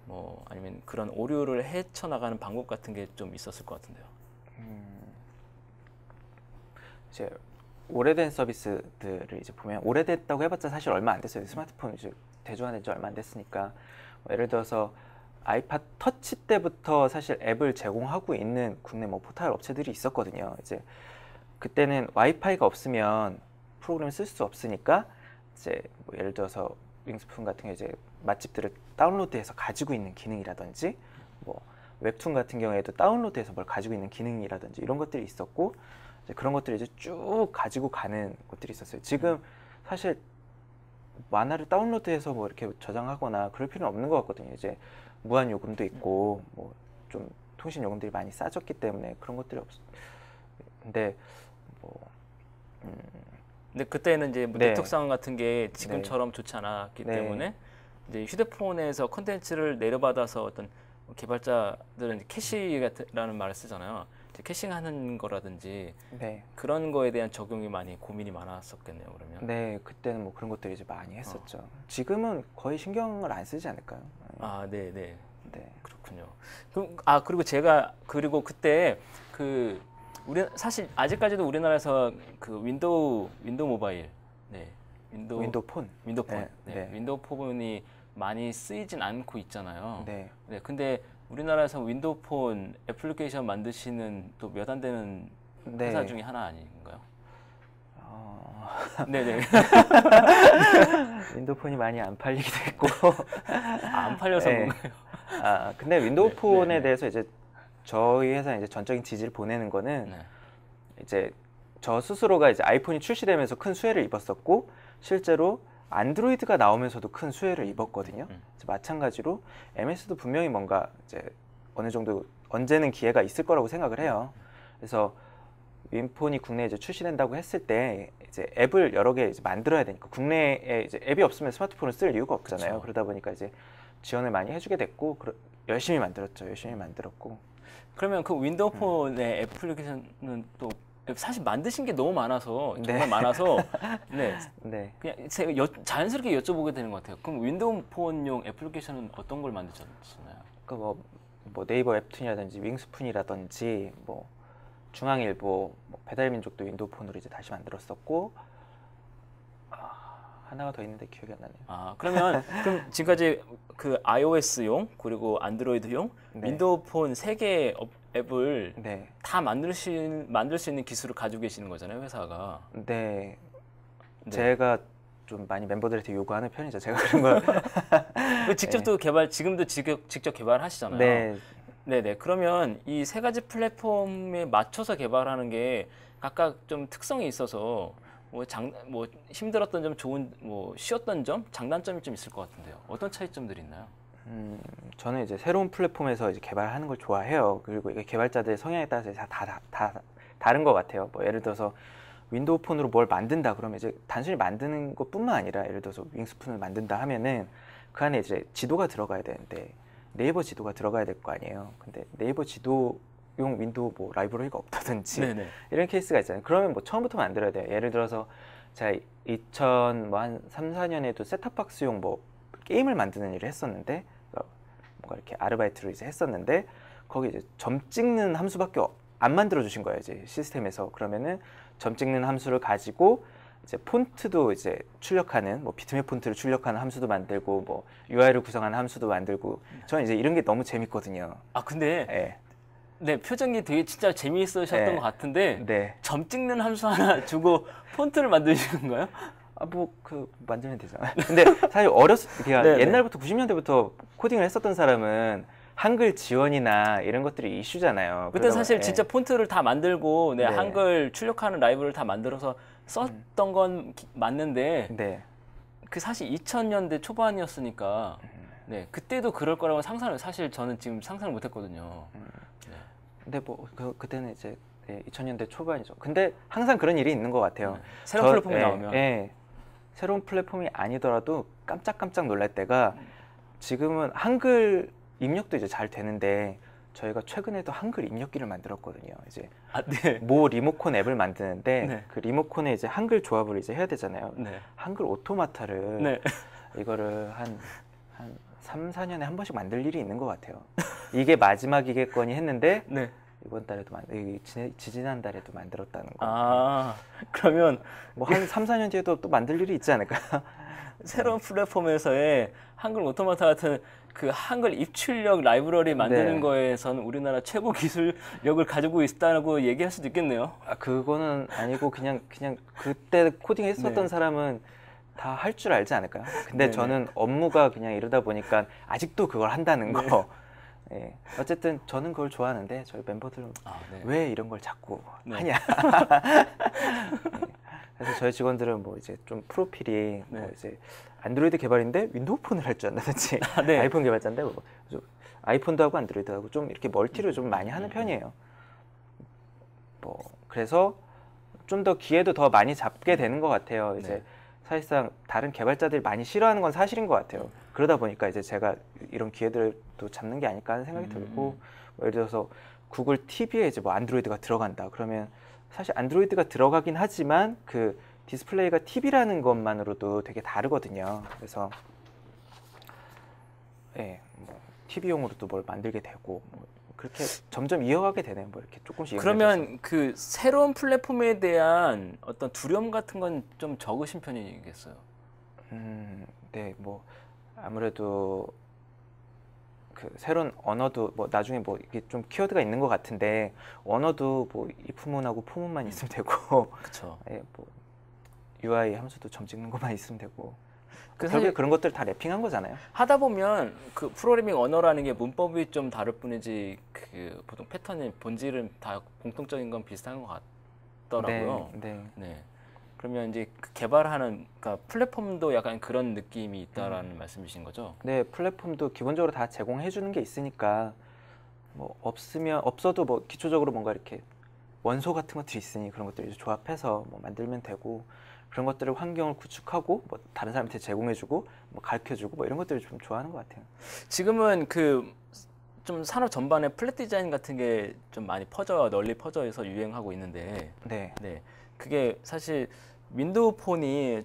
뭐 아니면 그런 오류를 헤쳐나가는 방법 같은 게 좀 있었을 것 같은데요. 이제 오래된 서비스들을 이제 보면 오래됐다고 해봤자 사실 얼마 안 됐어요. 스마트폰 이제 대중화된 지 얼마 안 됐으니까 뭐 예를 들어서 아이팟 터치 때부터 사실 앱을 제공하고 있는 국내 뭐 포털 업체들이 있었거든요. 이제 그때는 와이파이가 없으면 프로그램을 쓸 수 없으니까 이제 뭐 예를 들어서 윙스푼 같은 게 이제 맛집들을 다운로드해서 가지고 있는 기능이라든지 뭐 웹툰 같은 경우에도 다운로드해서 뭘 가지고 있는 기능이라든지 이런 것들이 있었고 이제 그런 것들을 이제 쭉 가지고 가는 것들이 있었어요. 지금 사실 만화를 다운로드해서 뭐 이렇게 저장하거나 그럴 필요는 없는 것 같거든요. 이제 무한 요금도 있고 뭐 좀 통신 요금들이 많이 싸졌기 때문에 그런 것들이 근데 뭐 근데 그때는 이제 뭐 네. 네트워크 상황 같은 게 지금처럼 좋지 않았기 네. 때문에 이제 휴대폰에서 콘텐츠를 내려받아서 어떤 개발자들은 캐시라는 말을 쓰잖아요. 이제 캐싱하는 거라든지 네. 그런 거에 대한 적용이 많이 고민이 많았었겠네요. 그러면. 네, 그때는 뭐 그런 것들을 이제 많이 했었죠. 지금은 거의 신경을 안 쓰지 않을까요? 아, 네, 네. 네. 그렇군요. 그리고 그때 그 우리 사실 아직까지도 우리나라에서 그 윈도우 모바일, 네, 윈도우 폰. 윈도우폰, 네, 네, 네. 윈도우폰이 많이 쓰이진 않고 있잖아요. 네. 네, 근데 우리나라에서 윈도우폰 애플리케이션 만드시는 또 몇 안 되는 네. 회사 중에 하나 아닌가요? 네네. 윈도우 폰이 많이 안 팔리기도 했고. 안 팔려서 네. 그런가요? 근데 윈도우 네, 폰에 네. 대해서 이제 저희 회사 이제 전적인 지지를 보내는 거는 네. 이제 저 스스로가 이제 아이폰이 출시되면서 큰 수혜를 입었었고 실제로 안드로이드가 나오면서도 큰 수혜를 입었거든요. 마찬가지로 MS도 분명히 뭔가 이제 어느 정도 언제는 기회가 있을 거라고 생각을 해요. 그래서 윈폰이 국내에 이제 출시된다고 했을 때 이제 앱을 여러 개 이제 만들어야 되니까 국내에 이제 앱이 없으면 스마트폰을 쓸 이유가 없잖아요. 그쵸. 그러다 보니까 이제 지원을 많이 해주게 됐고 열심히 만들었죠. 열심히 만들었고. 그러면 그 윈도우폰의 애플리케이션은 또 사실 만드신 게 너무 많아서 정말 네. 많아서 네 네. 그냥 자연스럽게 여쭤보게 되는 것 같아요. 그럼 윈도우폰용 애플리케이션은 어떤 걸 만드셨나요? 그 뭐 네이버 웹툰이라든지 윙스푼이라든지 뭐 중앙일보, 뭐 배달민족도 윈도우폰으로 이제 다시 만들었었고 하나가 더 있는데 기억이 안 나네요. 아 그럼 지금까지 그 iOS용 그리고 안드로이드용 네. 윈도우폰 3개 앱을 네. 다 만들 수 있는 기술을 가지고 계시는 거잖아요, 회사가. 네. 네. 제가 좀 많이 멤버들한테 요구하는 편이죠. 제가 그런 걸. 직접 네. 또 지금도 직접 개발하시잖아요. 네. 네네. 그러면 이 3가지 플랫폼에 맞춰서 개발하는 게 각각 좀 특성이 있어서 뭐 힘들었던 점, 쉬웠던 점, 장단점이 좀 있을 것 같은데요. 어떤 차이점들이 있나요? 저는 이제 새로운 플랫폼에서 이제 개발하는 걸 좋아해요. 그리고 이게 개발자들의 성향에 따라서 다 다른 것 같아요. 뭐 예를 들어서 윈도우 폰으로 뭘 만든다 그러면 이제 단순히 만드는 것뿐만 아니라 예를 들어서 윙스푼을 만든다 하면은 그 안에 이제 지도가 들어가야 되는데 네이버 지도가 들어가야 될 거 아니에요. 근데 네이버 지도용 윈도우 뭐 라이브러리가 없다든지 네네. 이런 케이스가 있잖아요. 그러면 뭐 처음부터 만들어야 돼요. 예를 들어서 제가 2000한 3, 4년에도 셋탑박스용 뭐 게임을 만드는 일을 했었는데 뭔가 이렇게 아르바이트를 이제 했었는데 거기 이제 점 찍는 함수밖에 안 만들어 주신 거예요. 이제 시스템에서. 그러면은 점 찍는 함수를 가지고 이제 폰트도 이제 출력하는 뭐 비트맵 폰트를 출력하는 함수도 만들고 뭐 UI를 구성하는 함수도 만들고 저는 이제 이런 게 너무 재밌거든요. 아 근데 예. 네 표정이 되게 진짜 재미있으셨던 네. 것 같은데 네. 점 찍는 함수 하나 주고 폰트를 만드시는 거예요? 아 뭐 그 만들면 되잖아요. 근데 사실 그냥 네네. 옛날부터 90년대부터 코딩을 했었던 사람은 한글 지원이나 이런 것들이 이슈잖아요. 그때 사실 예. 진짜 폰트를 다 만들고 네, 네. 한글 출력하는 라이브를 다 만들어서 썼던 건 맞는데 네. 그 사실 2000년대 초반이었으니까 네 그때도 그럴 거라고 상상을 사실 저는 지금 상상을 못했거든요. 근데 뭐 그때는 이제 2000년대 초반이죠. 근데 항상 그런 일이 있는 것 같아요. 새로운 플랫폼이 나오면 예, 새로운 플랫폼이 아니더라도 깜짝깜짝 놀랄 때가 지금은 한글 입력도 이제 잘 되는데 저희가 최근에도 한글 입력기를 만들었거든요. 이제 아, 네. 모 리모컨 앱을 만드는데 네. 그 리모컨에 이제 한글 조합을 이제 해야 되잖아요. 네. 한글 오토마타를 네. 이거를 한 3, 4년에 한 번씩 만들 일이 있는 것 같아요. 이게 마지막이겠거니 했는데 네. 이번 달에도 지지난 달에도 만들었다는 거. 아 그러면 뭐 한 3, 4년 뒤에도 또 만들 일이 있지 않을까요? 새로운 플랫폼에서의 한글 오토마타 같은 그 한글 입출력 라이브러리 만드는 네. 거에서는 우리나라 최고 기술력을 가지고 있다고 얘기할 수도 있겠네요. 아, 그거는 아니고 그냥 그때 코딩 했었던 네. 사람은 다 할 줄 알지 않을까요? 근데 네네. 저는 업무가 그냥 이러다 보니까 아직도 그걸 한다는 네. 거. 예. 어쨌든 저는 그걸 좋아하는데 저희 멤버들은 아, 네. 왜 이런 걸 자꾸 네. 하냐. 예. 그래서 저희 직원들은 뭐 이제 좀 프로필이 뭐 네. 이제 안드로이드 개발인데 윈도우 폰을 할 줄 안다든지 아, 네. 아이폰 개발자인데 뭐 아이폰도 하고 안드로이드 하고 좀 이렇게 멀티를 좀 많이 하는 편이에요. 뭐 그래서 좀 더 기회도 더 많이 잡게 되는 것 같아요. 이제 네. 사실상 다른 개발자들이 많이 싫어하는 건 사실인 것 같아요. 그러다 보니까 이제 제가 이런 기회들도 잡는 게 아닐까 하는 생각이 들고 뭐 예를 들어서 구글 TV에 이제 뭐 안드로이드가 들어간다 그러면 사실 안드로이드가 들어가긴 하지만 그 디스플레이가 TV라는 것만으로도 되게 다르거든요. 그래서 예, 뭐 TV용으로도 뭘 만들게 되고 뭐 그렇게 점점 이어가게 되네요. 뭐 이렇게 조금씩. 그러면 그 새로운 플랫폼에 대한 어떤 두려움 같은 건 좀 적으신 편이겠어요? 네, 뭐 아무래도 그 새로운 언어도 뭐 나중에 뭐 이게 좀 키워드가 있는 것 같은데 언어도 뭐 if문하고 포문만 있으면 되고, 그렇죠. 예, 뭐 UI 함수도 점 찍는 것만 있으면 되고. 그 결국에 사실 그런 것들 다 랩핑한 거잖아요. 하다 보면 그 프로그래밍 언어라는 게 문법이 좀 다를 뿐이지 그 보통 패턴의 본질은 다 공통적인 건 비슷한 것 같더라고요. 네. 네. 그러면 이제 그 개발하는 그러니까 플랫폼도 약간 그런 느낌이 있다라는 말씀이신 거죠? 네, 플랫폼도 기본적으로 다 제공해 주는 게 있으니까 뭐 없어도 뭐 기초적으로 뭔가 이렇게 원소 같은 것들이 있으니 그런 것들을 이제 조합해서 뭐 만들면 되고, 그런 것들을 환경을 구축하고 뭐 다른 사람한테 제공해주고 뭐 가르쳐주고 뭐 이런 것들을 좀 좋아하는 것 같아요. 지금은 그 좀 산업 전반에 플랫 디자인 같은 게 좀 많이 널리 퍼져서 유행하고 있는데, 네. 네, 그게 사실 윈도우 폰이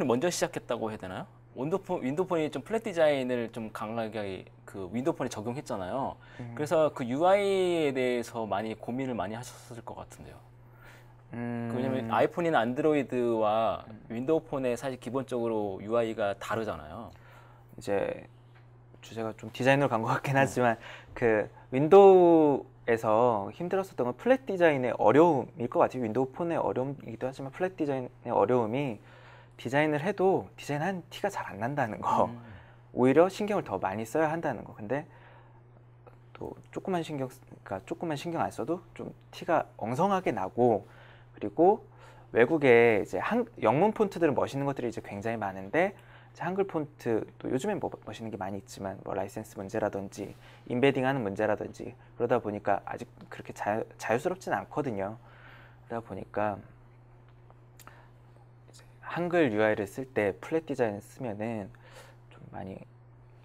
먼저 시작했다고 해야 되나요? 윈도우 폰이 좀 플랫 디자인을 좀 강하게 그 윈도우 폰에 적용했잖아요. 그래서 그 UI에 대해서 많이 고민을 많이 하셨을 것 같은데요. 왜냐면 아이폰이나 안드로이드와 윈도우 폰에 사실 기본적으로 UI가 다르잖아요. 이제 주제가 좀 디자인으로 간 것 같긴 하지만 그 윈도우에서 힘들었었던 건 플랫 디자인의 어려움일 것 같아요. 윈도우 폰의 어려움이기도 하지만 플랫 디자인의 어려움이 디자인을 해도 디자인한 티가 잘 안 난다는 거. 오히려 신경을 더 많이 써야 한다는 거. 근데 또 조금만 신경 안 써도 좀 티가 엉성하게 나고, 그리고 외국에 이제 영문 폰트들은 멋있는 것들이 이제 굉장히 많은데 한글 폰트 또 요즘엔 뭐 멋있는 게 많이 있지만 뭐 라이센스 문제라든지 임베딩하는 문제라든지 그러다 보니까 아직 그렇게 자유스럽진 않거든요. 그러다 보니까 이제 한글 UI를 쓸 때 플랫 디자인 쓰면은 좀 많이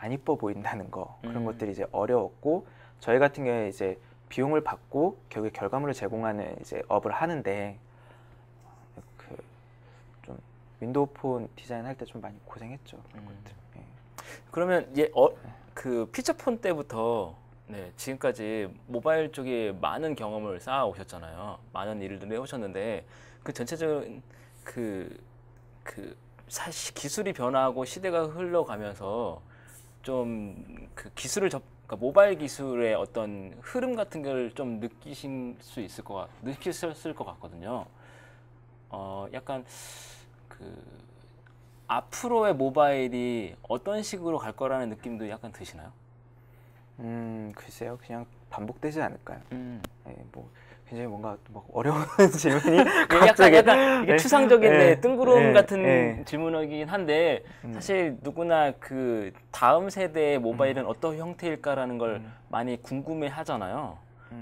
안 이뻐 보인다는 거 그런 것들이 이제 어려웠고 저희 같은 경우에 이제 비용을 받고 결국에 결과물을 제공하는 이제 업을 하는데 그 좀 윈도우 폰 디자인할 때 좀 많이 고생했죠. 그런 것들. 예. 그러면 그 피처폰 때부터 네, 지금까지 모바일 쪽에 많은 경험을 쌓아 오셨잖아요. 많은 일들을 해오셨는데 그 전체적인 사실 기술이 변화하고 시대가 흘러가면서 좀 그 그러니까 모바일 기술의 어떤 흐름 같은 걸 좀 느끼셨을 것 같거든요. 약간 그 앞으로의 모바일이 어떤 식으로 갈 거라는 느낌도 약간 드시나요? 글쎄요. 그냥 반복되지 않을까요? 예, 뭐 굉장히 뭔가 막 어려운 질문이 약간 이게 네. 추상적인데 네. 뜬구름 네. 같은 네. 질문이긴 한데 사실 누구나 그 다음 세대의 모바일은 어떤 형태일까라는 걸 많이 궁금해 하잖아요.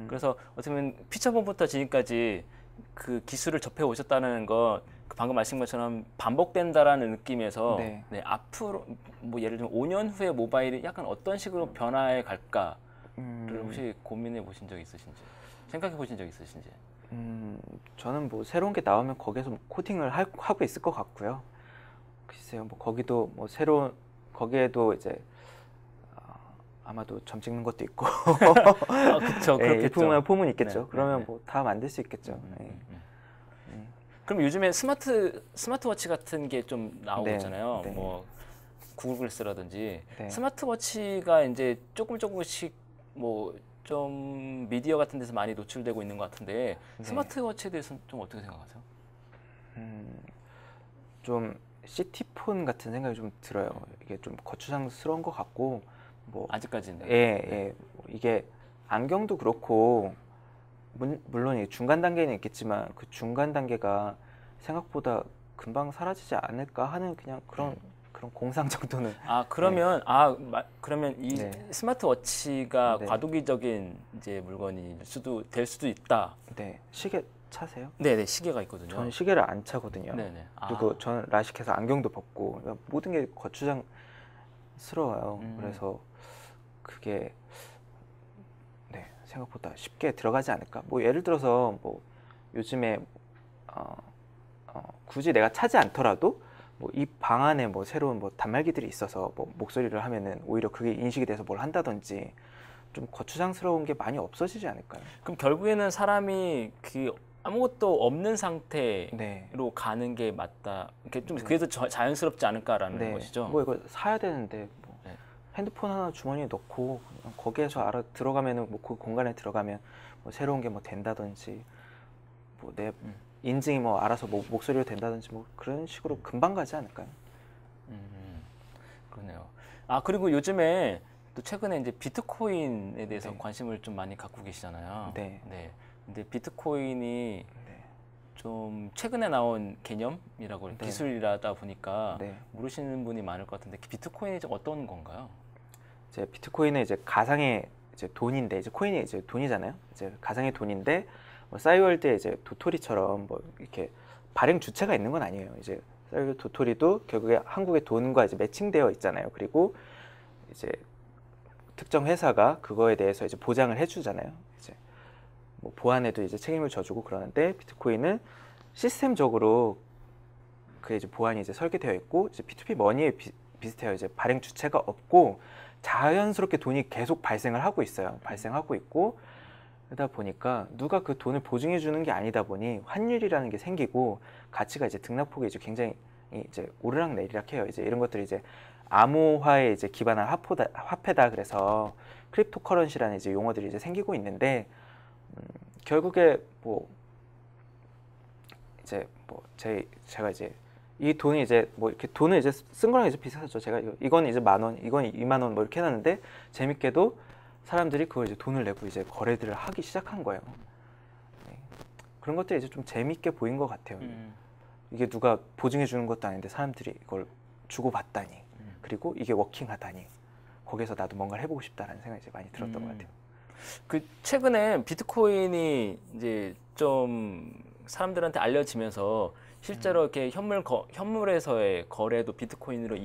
그래서 어떻게 보면 피처폰부터 지금까지 그 기술을 접해 오셨다는 거 방금 말씀하신 것처럼 반복된다라는 느낌에서 네. 네, 앞으로 뭐 예를 들면 5년 후에 모바일이 약간 어떤 식으로 변화해 갈까를 혹시 고민해 보신 적 있으신지 생각해 보신 적 있으신지? 저는 뭐 새로운 게 나오면 거기서 뭐 코딩을 하고 있을 것 같고요. 글쎄요, 뭐 거기도 뭐 거기에도 이제 아마도 점 찍는 것도 있고, 그쵸, 예, 그렇겠죠. 일품은 폼은 있겠죠. 네, 그러면 네. 뭐 다 만들 수 있겠죠. 예. 그럼 요즘에 스마트워치 같은 게 좀 나오고 네, 있잖아요. 네. 뭐 구글 글래스라든지 네. 스마트워치가 이제 조금씩 뭐 좀 미디어 같은 데서 많이 노출되고 있는 것 같은데 네. 스마트워치에 대해서는 좀 어떻게 생각하세요? 좀 시티폰 같은 생각이 좀 들어요. 이게 좀 거추장스러운 것 같고, 뭐 아직까지는. 예. 이게 안경도 그렇고 물론 이 중간 단계는 있겠지만 그 중간 단계가 생각보다 금방 사라지지 않을까 하는 그냥 그런 공상 정도는. 그러면 이 네. 스마트워치가 네. 과도기적인 이제 될 수도 있다. 네. 시계 차세요? 네네, 시계가 있거든요. 저는 시계를 안 차거든요. 네네. 그리고 저는 라식해서 안경도 벗고 그러니까 모든 게 거추장스러워요. 그래서 그게 네, 생각보다 쉽게 들어가지 않을까. 뭐 예를 들어서 뭐 요즘에 굳이 내가 차지 않더라도 뭐 이 방 안에 뭐 새로운 뭐 단말기들이 있어서 뭐 목소리를 하면은 오히려 그게 인식이 돼서 뭘 한다든지 좀 거추장스러운 게 많이 없어지지 않을까요? 그럼 결국에는 사람이 그 아무것도 없는 상태로 네. 가는 게 맞다. 이렇게 좀 네. 그게 더 자연스럽지 않을까라는 네. 것이죠. 뭐 이거 사야 되는데 뭐 네. 핸드폰 하나 주머니에 넣고 그냥 거기에서 들어가면은 뭐 그 공간에 들어가면 뭐 새로운 게 뭐 된다든지 뭐 내 인증이 뭐 알아서 뭐 목소리로 된다든지 뭐 그런 식으로 금방 가지 않을까요? 그러네요. 그리고 요즘에 또 최근에 이제 비트코인에 대해서 네. 관심을 좀 많이 갖고 계시잖아요. 네. 근데 비트코인이 네. 좀 최근에 나온 개념이라고 네. 기술이라다 보니까 네. 모르시는 분이 많을 것 같은데 비트코인이 좀 어떤 건가요? 이제 비트코인은 이제 가상의 이제 돈인데 이제 코인이 이제 돈이잖아요. 이제 가상의 돈인데 뭐 싸이월드의 이제 도토리처럼 뭐 이렇게 발행 주체가 있는 건 아니에요. 이제 싸이월드 도토리도 결국에 한국의 돈과 이제 매칭되어 있잖아요. 그리고 이제 특정 회사가 그거에 대해서 이제 보장을 해주잖아요. 이제 뭐 보안에도 이제 책임을 져주고 그러는데 비트코인은 시스템적으로 그 이제 보안이 이제 설계되어 있고 이제 P2P 머니에 비슷해요. 이제 발행 주체가 없고 자연스럽게 돈이 계속 발생을 하고 있어요. 발생하고 있고 그러다 보니까 누가 그 돈을 보증해 주는 게 아니다 보니 환율이라는 게 생기고 가치가 이제 등락폭이 이제 굉장히 이제 오르락 내리락 해요. 이제 이런 것들이 이제 암호화에 이제 기반한 화폐다 그래서 크립토커런시라는 이제 용어들이 이제 생기고 있는데 결국에 뭐 이제 뭐 제가 이제 이 돈이 이제 뭐 이렇게 돈을 이제 쓴 거랑 이제 비슷하죠. 제가 이건 이제 10,000원, 이건 20,000원 뭐 이렇게 해놨는데 재밌게도 사람들이 그걸 이제 돈을 내고 이제 거래들을 하기 시작한 거예요. 네. 그런 것들이 이제 좀 재밌게 보인 것 같아요. 이게 누가 보증해 주는 것도 아닌데 사람들이 이걸 주고 받다니 그리고 이게 워킹하다니 거기서 나도 뭔가를 해보고 싶다라는 생각이 이제 많이 들었던 것 같아요. 그 최근에 비트코인이 이제 좀 사람들한테 알려지면서 실제로 이렇게 현물에서의 거래도 비트코인으로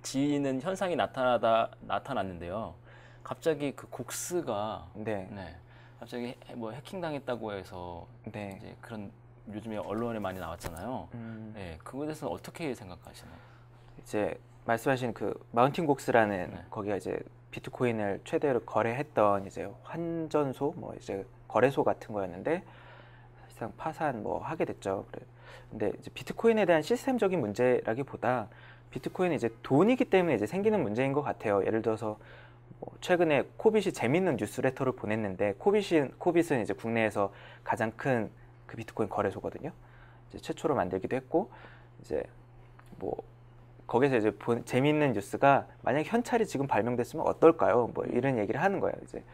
지는 현상이 나타났는데요. 갑자기 그 곡스가 네. 네, 갑자기 뭐 해킹당했다고 해서 네. 이제 그런 요즘에 언론에 많이 나왔잖아요. 네, 그거에 대해서는 어떻게 생각하시나요? 이제 말씀하신 그 마운틴 곡스라는 네. 거기가 이제 비트코인을 최대로 거래했던 이제 환전소 뭐 이제 거래소 같은 거였는데 사실상 파산 뭐 하게 됐죠. 근데 이제 비트코인에 대한 시스템적인 문제라기보다 비트코인은 이제 돈이기 때문에 이제 생기는 문제인 것 같아요. 예를 들어서 뭐 최근에 코빗이 재밌는 뉴스레터를 보냈는데 코빗은 이제 국내에서 가장 큰 그 비트코인 거래소거든요. 이제 최초로 만들기도 했고 이제 뭐 거기서 이제 재미있는 뉴스가 만약 현찰이 지금 발명됐으면 어떨까요? 뭐 이런 얘기를 하는 거예요. 이제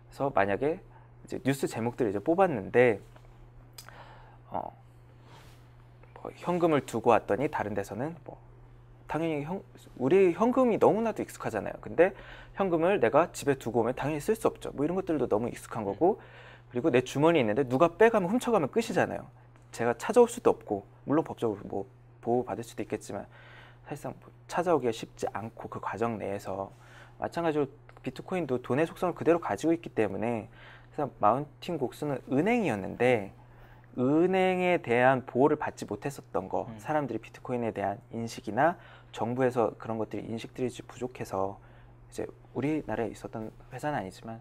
그래서 만약에 이제 뉴스 제목들을 이제 뽑았는데 뭐 현금을 두고 왔더니 다른 데서는 뭐 당연히 우리 현금이 너무나도 익숙하잖아요. 근데 현금을 내가 집에 두고 오면 당연히 쓸 수 없죠. 뭐 이런 것들도 너무 익숙한 거고 그리고 내 주머니에 있는데 누가 빼가면 훔쳐가면 끝이잖아요. 제가 찾아올 수도 없고 물론 법적으로 뭐 보호받을 수도 있겠지만 사실상 찾아오기가 쉽지 않고 그 과정 내에서 마찬가지로 비트코인도 돈의 속성을 그대로 가지고 있기 때문에 그래서 마운틴 곡스는 은행이었는데 은행에 대한 보호를 받지 못했었던 거 사람들이 비트코인에 대한 인식이나 정부에서 그런 것들이 인식들이 부족해서 이제 우리나라에 있었던 회사는 아니지만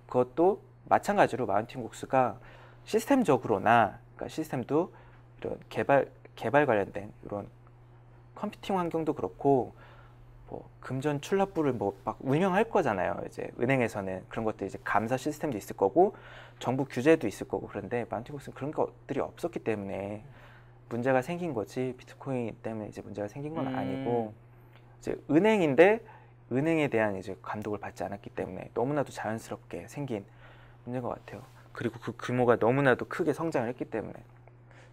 그것도 마찬가지로 마운틴 곡스가 시스템적으로나 그러니까 시스템도 이런 개발 관련된 이런 컴퓨팅 환경도 그렇고 뭐 금전 출납부를 뭐 막 운영할 거잖아요. 이제 은행에서는 그런 것들 이제 감사 시스템도 있을 거고 정부 규제도 있을 거고 그런데 마운틴 곡스는 그런 것들이 없었기 때문에 문제가 생긴 거지 비트코인 때문에 이제 문제가 생긴 건 아니고 이제 은행인데 은행에 대한 이제 감독을 받지 않았기 때문에 너무나도 자연스럽게 생긴 문제인 것 같아요. 그리고 그 규모가 너무나도 크게 성장을 했기 때문에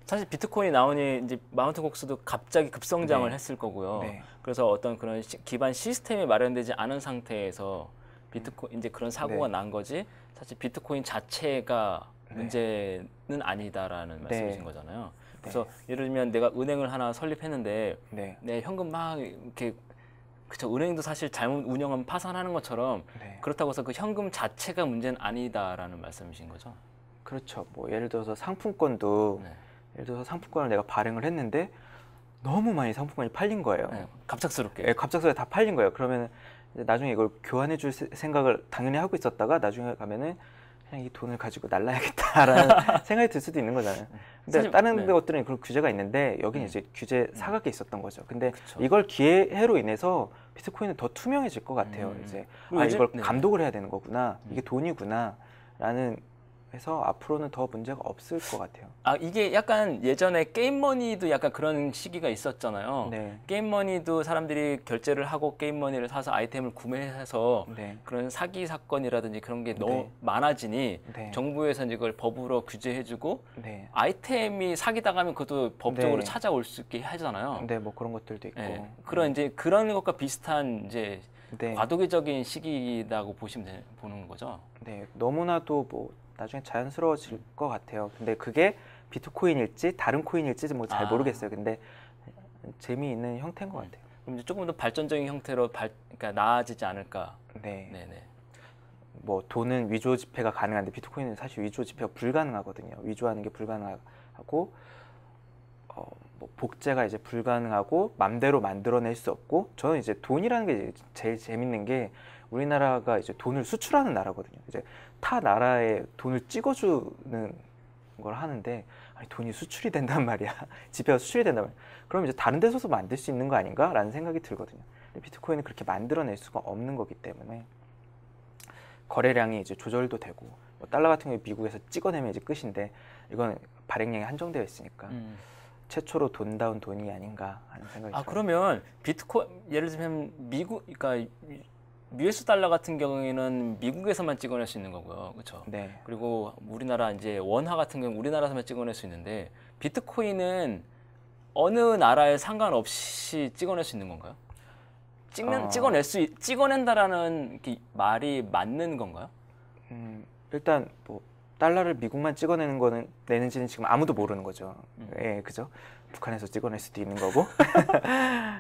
사실 비트코인이 나오니 이제 마운틴 곡스도 갑자기 급성장을 네. 했을 거고요. 네. 그래서 어떤 그런 기반 시스템이 마련되지 않은 상태에서 비트코인 이제 그런 사고가 네. 난 거지. 사실 비트코인 자체가 네. 문제는 아니다라는 말씀이신 네. 거잖아요. 그래서 예를 들면 내가 은행을 하나 설립했는데 네. 내 현금 막 이렇게 그쵸, 은행도 사실 잘못 운영하면 파산하는 것처럼 네. 그렇다고 해서 그 현금 자체가 문제는 아니다라는 말씀이신 거죠. 그렇죠. 뭐 예를 들어서 상품권도 네. 예를 들어서 상품권을 내가 발행을 했는데 너무 많이 상품권이 팔린 거예요. 네, 갑작스럽게. 예, 갑작스럽게 다 팔린 거예요. 그러면 이제 나중에 이걸 교환해 줄 생각을 당연히 하고 있었다가 나중에 가면은 그냥 이 돈을 가지고 날라야겠다라는 생각이 들 수도 있는 거잖아요. 근데 사실, 다른 네. 것들은 그런 규제가 있는데 여기는 이제 규제 사각에 있었던 거죠. 근데 그쵸. 이걸 기회로 인해서 비트코인은 더 투명해질 것 같아요. 이제 그리고 요즘- 이걸 네. 감독을 해야 되는 거구나. 이게 돈이구나라는 해서 앞으로는 더 문제가 없을 것 같아요. 아, 이게 약간 예전에 게임머니도 약간 그런 시기가 있었잖아요. 네. 게임머니도 사람들이 결제를 하고 게임머니를 사서 아이템을 구매해서 네. 그런 사기 사건이라든지 그런 게 너무 네. 많아지니 네. 정부에서 이걸 법으로 규제해주고 네. 아이템이 사기당하면 그것도 법적으로 네. 찾아올 수 있게 하잖아요. 네, 뭐 그런 것들도 있고. 예, 그런 이제 그런 것과 비슷한 이제 네. 과도기적인 시기라고 보는 거죠. 네, 너무나도 뭐 나중에 자연스러워질 것 같아요. 근데 그게 비트코인일지 다른 코인일지 뭐 잘 모르겠어요. 근데 재미있는 형태인 것 같아요. 그럼 이제 조금 더 발전적인 형태로 그러니까 나아지지 않을까. 네. 네네. 뭐 돈은 위조 지폐가 가능한데 비트코인은 사실 위조 지폐가 불가능하거든요. 위조하는 게 불가능하고 뭐 복제가 이제 불가능하고 맘대로 만들어낼 수 없고 저는 이제 돈이라는 게 이제 제일 재밌는 게 우리나라가 이제 돈을 수출하는 나라거든요. 이제 타 나라에 돈을 찍어주는 걸 하는데 아니 돈이 수출이 된단 말이야. 지폐가 수출이 된단 말이야. 그럼 이제 다른 데서도 만들 수 있는 거 아닌가라는 생각이 들거든요. 근데 비트코인은 그렇게 만들어낼 수가 없는 거기 때문에 거래량이 이제 조절도 되고 뭐 달러 같은 경우에 미국에서 찍어내면 이제 끝인데 이건 발행량이 한정되어 있으니까 최초로 돈다운 돈이 아닌가 하는 생각이 들어요. 그러면 비트코인 예를 들면 그러니까 US 달러 같은 경우에는 미국에서만 찍어낼 수 있는 거고요, 그렇죠? 네. 그리고 우리나라 이제 원화 같은 경우 우리나라에서만 찍어낼 수 있는데 비트코인은 어느 나라에 상관없이 찍어낼 수 있는 건가요? 찍어낸다라는 말이 맞는 건가요? 일단 뭐 달러를 미국만 찍어내는 거는 내는지는 지금 아무도 모르는 거죠. 예, 그죠? 북한에서 찍어낼 수도 있는 거고.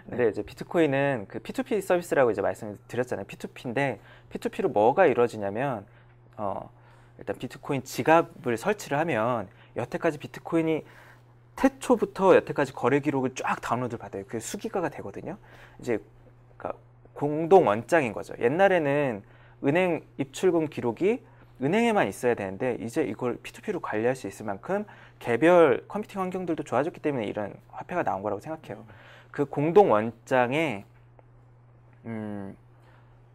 근데 이제 비트코인은 그 P2P 서비스라고 이제 말씀을 드렸잖아요. P2P인데 P2P로 뭐가 이루어지냐면 일단 비트코인 지갑을 설치를 하면 여태까지 비트코인이 태초부터 여태까지 거래 기록을 쫙 다운로드 받아요. 그게 수기가가 되거든요. 이제 그러니까 공동 원장인 거죠. 옛날에는 은행 입출금 기록이 은행에만 있어야 되는데 이제 이걸 P2P로 관리할 수 있을 만큼 개별 컴퓨팅 환경들도 좋아졌기 때문에 이런 화폐가 나온 거라고 생각해요. 그 공동 원장의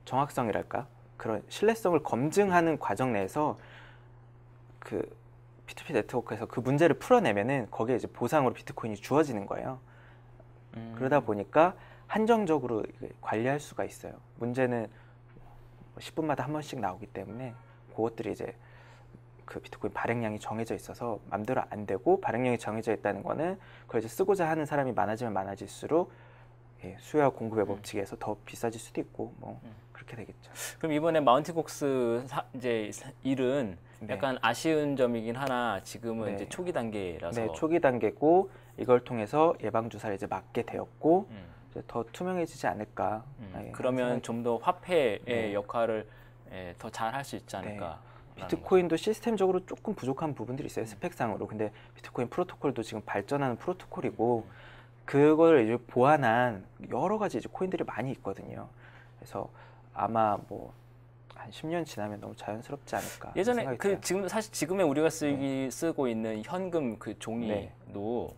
정확성이랄까 그런 신뢰성을 검증하는 과정 내에서 그 P2P 네트워크에서 그 문제를 풀어내면은 거기에 이제 보상으로 비트코인이 주어지는 거예요. 그러다 보니까 한정적으로 관리할 수가 있어요. 문제는 10분마다 한 번씩 나오기 때문에 그것들이 이제 그 비트코인 발행량이 정해져 있어서 맘대로 안 되고 발행량이 정해져 있다는 거는 그걸 이제 쓰고자 하는 사람이 많아지면 많아질수록 수요와 공급의 법칙에서 더 비싸질 수도 있고 뭐 그렇게 되겠죠. 그럼 이번에 마운틴콕스 이제 일은 네. 약간 아쉬운 점이긴 하나 지금은 네. 이제 초기 단계라서 네, 초기 단계고 이걸 통해서 예방 주사를 이제 맞게 되었고 이제 더 투명해지지 않을까. 그러면 좀 더 화폐의 네. 역할을 더 잘 할 수 있지 않을까. 비트코인도 시스템적으로 조금 부족한 부분들이 있어요. 스펙상으로. 근데 비트코인 프로토콜도 지금 발전하는 프로토콜이고 그걸 이제 보완한 여러 가지 이제 코인들이 많이 있거든요. 그래서 아마 뭐 한 10년 지나면 너무 자연스럽지 않을까. 예전에 그 지금 사실 지금의 우리가 쓰고 있는 현금 그 종이도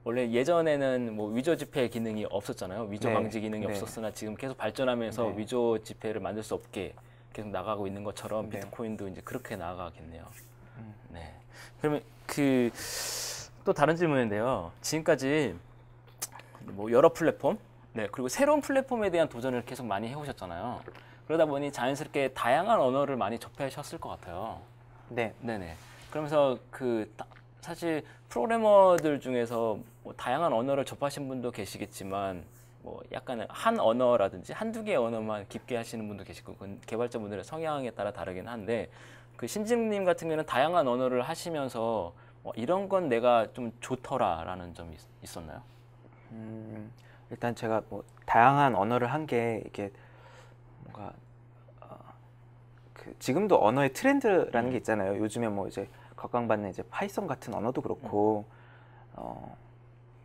원래 예전에는 뭐 위조 지폐 기능이 없었잖아요. 위조 방지 기능이 없었으나 지금 계속 발전하면서 위조 지폐를 만들 수 없게 계속 나가고 있는 것처럼 비트코인도 이제 그렇게 나아가겠네요. 네. 그러면 그 또 다른 질문인데요. 지금까지 뭐 여러 플랫폼, 그리고 새로운 플랫폼에 대한 도전을 계속 많이 해오셨잖아요. 그러다 보니 자연스럽게 다양한 언어를 많이 접하셨을 것 같아요. 네네. 그러면서 그 사실 프로그래머들 중에서 뭐 다양한 언어를 접하신 분도 계시겠지만 뭐 약간 한 언어라든지 한두 개의 언어만 깊게 하시는 분도 계시고 그건 개발자분들의 성향에 따라 다르긴 한데 그 신진님 같은 경우는 다양한 언어를 하시면서 이런 건 내가 좀 좋더라라는 점이 있었나요? 일단 제가 뭐 다양한 언어를 한 게 이게 뭔가 그 지금도 언어의 트렌드라는 게 있잖아요. 요즘에 뭐 이제 각광받는 이제 파이썬 같은 언어도 그렇고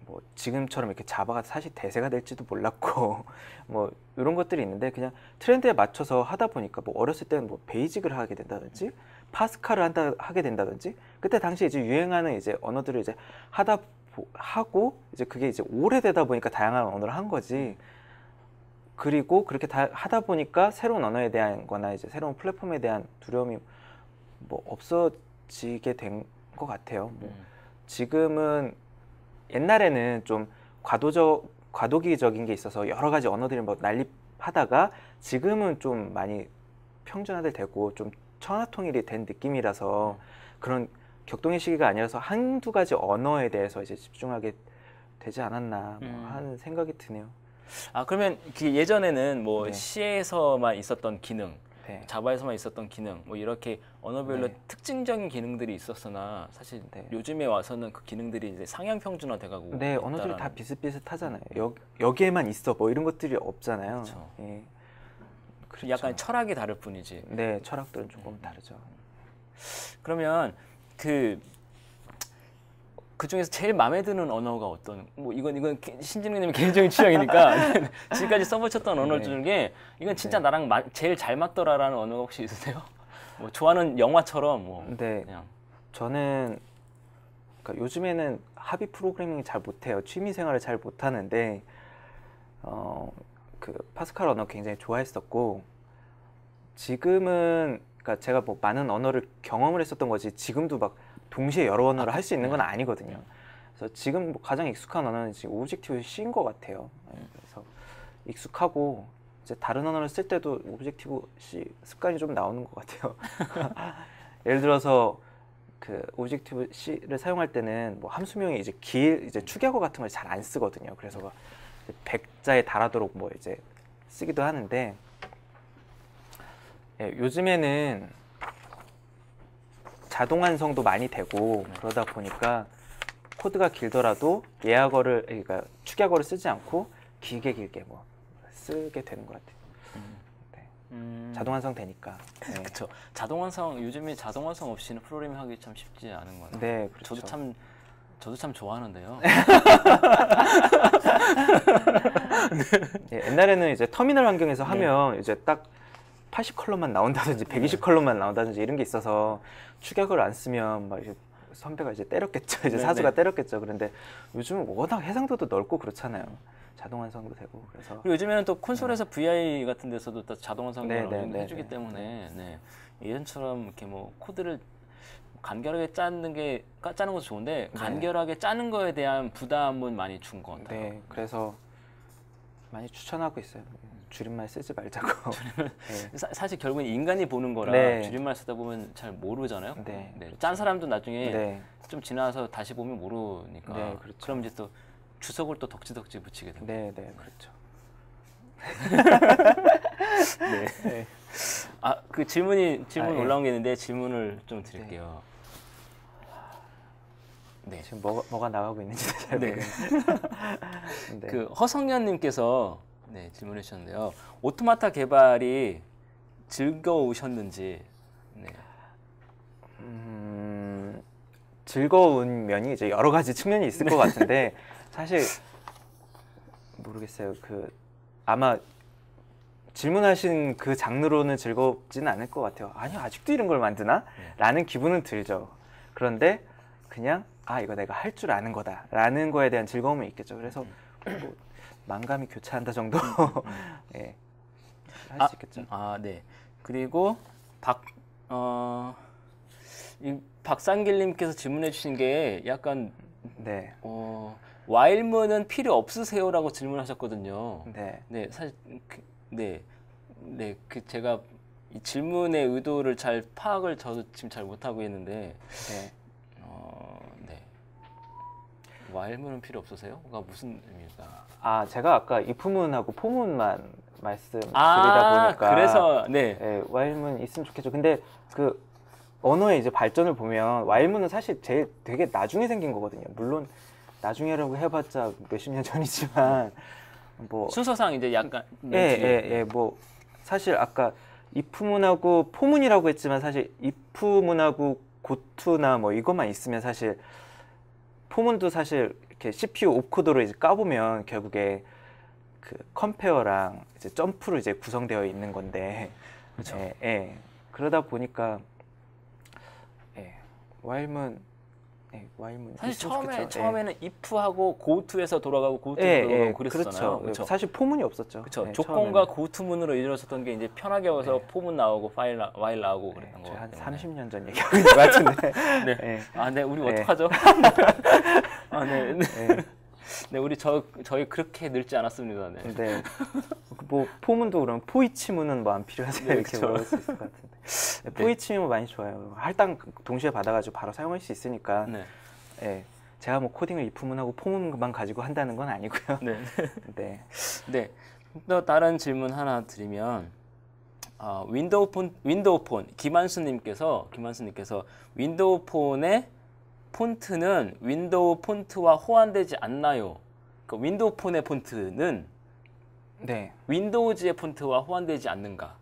뭐 지금처럼 이렇게 자바가 사실 대세가 될지도 몰랐고 뭐 이런 것들이 있는데 그냥 트렌드에 맞춰서 하다 보니까 뭐 어렸을 때는 뭐 베이직을 하게 된다든지 파스칼을 하게 된다든지 그때 당시 이제 유행하는 이제 언어들을 이제 하고 이제 그게 이제 오래되다 보니까 다양한 언어를 한 거지. 그리고 그렇게 하다 보니까 새로운 언어에 대한 거나 이제 새로운 플랫폼에 대한 두려움이 뭐 없어지게 된 것 같아요. 뭐 지금은 옛날에는 좀 과도기적인 게 있어서 여러 가지 언어들이 뭐 난립하다가 지금은 좀 많이 평준화되고 좀 천하통일이 된 느낌이라서 그런 격동의 시기가 아니라서 한두 가지 언어에 대해서 이제 집중하게 되지 않았나 뭐 하는 생각이 드네요. 아 그러면 그 예전에는 뭐 C에서만 있었던 기능, 자바에서만 있었던 기능, 뭐 이렇게 언어별로 특징적인 기능들이 있었으나 사실 요즘에 와서는 그 기능들이 이제 상향 평준화돼가고 언어들이 다 비슷비슷하잖아요. 여기에만 있어 뭐 이런 것들이 없잖아요. 그렇죠. 약간 철학이 다를 뿐이지. 네, 철학들은 조금 다르죠. 그러면 그 중에서 제일 마음에 드는 언어가 어떤? 뭐 이건 신진우님의 개인적인 취향이니까 지금까지 써보셨던 언어 중에 이건 진짜 나랑 제일 잘 맞더라라는 언어가 혹시 있으세요? 뭐 좋아하는 영화처럼 뭐. 그냥. 저는 그러니까 요즘에는 합의 프로그래밍 잘 못해요. 취미 생활을 잘 못하는데 그 파스칼 언어 굉장히 좋아했었고 지금은 그러니까 제가 뭐 많은 언어를 경험을 했었던 거지 지금도 막 동시에 여러 언어를 할 수 있는 건 아니거든요. 그래서 지금 뭐 가장 익숙한 언어는 지금 오브젝티브 C인 것 같아요. 그래서 익숙하고 이제 다른 언어를 쓸 때도 오브젝티브 C 습관이 좀 나오는 것 같아요. 예를 들어서 그 오브젝티브 C를 사용할 때는 뭐 함수명이 이제 이제 축약어 같은 걸 잘 안 쓰거든요. 그래서 백자에 달하도록 뭐 이제 쓰기도 하는데 요즘에는 자동 완성도 많이 되고 그러다 보니까 코드가 길더라도 예약어를 그러니까 축약어를 쓰지 않고 길게 뭐 쓰게 되는 것 같아요. 네. 자동 완성 되니까. 네. 그렇죠. 자동 완성 요즘에 자동 완성 없이는 프로그래밍 하기 참 쉽지 않은 것 같아요. 네, 그렇죠. 저도 참 좋아하는데요. 네, 옛날에는 이제 터미널 환경에서 하면 이제 딱 80 컬러만 나온다든지 120 컬러만 나온다든지 이런 게 있어서 축약을 안 쓰면 막 이제 선배가 이제 때렸겠죠. 이제 사수가 때렸겠죠. 그런데 요즘은 워낙 해상도도 넓고 그렇잖아요. 자동 완성도 되고 그래서 그리고 요즘에는 또 콘솔에서 VI 같은 데서도 또 자동 완성을 네, 해주기 때문에 예전처럼 이렇게 뭐 코드를 간결하게 짜는 것도 좋은데 간결하게 짜는 거에 대한 부담은 많이 준 것 같아요. 네, 그래서 많이 추천하고 있어요. 줄임말 쓰지 말자고. 네. 사실 결국은 인간이 보는 거라 줄임말 쓰다 보면 잘 모르잖아요. 네, 그렇죠. 짠 사람도 나중에 좀 좀 지나서 다시 보면 모르니까. 그렇죠. 그럼 이제 또 주석을 또 덕지덕지 붙이게 됩니다. 네, 그렇죠. 네. 그 질문 올라온 게 있는데 질문을 좀 드릴게요. 네. 지금 뭐가 나가고 있는지 잘 모르겠네요. 네. 그 허성년님께서 질문해 주셨는데요. 오토마타 개발이 즐거우셨는지. 네. 즐거운 면이 이제 여러 가지 측면이 있을 것 같은데 사실 모르겠어요. 아마 질문하신 그 장르로는 즐겁지는 않을 것 같아요. 아니 아직도 이런 걸 만드나? 라는 기분은 들죠. 그런데 그냥 이거 내가 할 줄 아는 거다 라는 거에 대한 즐거움이 있겠죠. 그래서 뭐 만감이 교차한다 정도 네, 할 수 있겠죠. 네. 그리고 박상길님께서 질문해 주신 게 약간 와일문은 필요 없으세요라고 질문하셨거든요. 네, 사실 제가 이 질문의 의도를 잘 파악을 저도 지금 잘 못하고 있는데, 와일문은 필요 없으세요?가 무슨 의미일까? 제가 아까 if문하고 포문만 말씀드리다 보니까 그래서 와일문 있으면 좋겠죠. 근데 그 언어의 이제 발전을 보면 와일문은 사실 되게 나중에 생긴 거거든요. 물론 나중에라고 해봤자 몇십 년 전이지만 뭐 순서상 이제 약간 뭐 사실 아까 if문하고 포문이라고 했지만 사실 if문하고 고투나 뭐 이것만 있으면 사실 포문도 사실 이렇게 CPU 옵코드로 이제 까보면 결국에 그 컴페어랑 이제 점프로 이제 구성되어 있는 건데, 그렇죠. 그러다 보니까 와일문 사실 처음에는 if하고 goto에서 돌아가고 goto에서 돌아가고 그랬었잖아요. 그렇죠. 사실 포문이 없었죠. 그렇죠. 조건과 goto문으로 이루어졌던 게 이제 편하게 와서 포문 나오고 while 나오고 그랬던 거. 한 30년 전 얘기하고 있는 것 같은데. 우리 어떡하죠? 우리 저희 그렇게 늙지 않았습니다. 뭐 포문도 그럼 포이치문은 뭐 안 필요하세요? 이렇게 물어볼 수 있을 것 같은데. 포이치문 많이 좋아요. 할당 동시에 받아가지고 바로 사용할 수 있으니까. 제가 뭐 코딩을 if문하고 포문만 가지고 한다는 건 아니고요. 또 다른 질문 하나 드리면 윈도우폰 김한수님께서 윈도우 폰의 폰트는 윈도우 폰트와 호환되지 않나요? 그 윈도우 폰의 폰트는 윈도우즈의 폰트와 호환되지 않는가?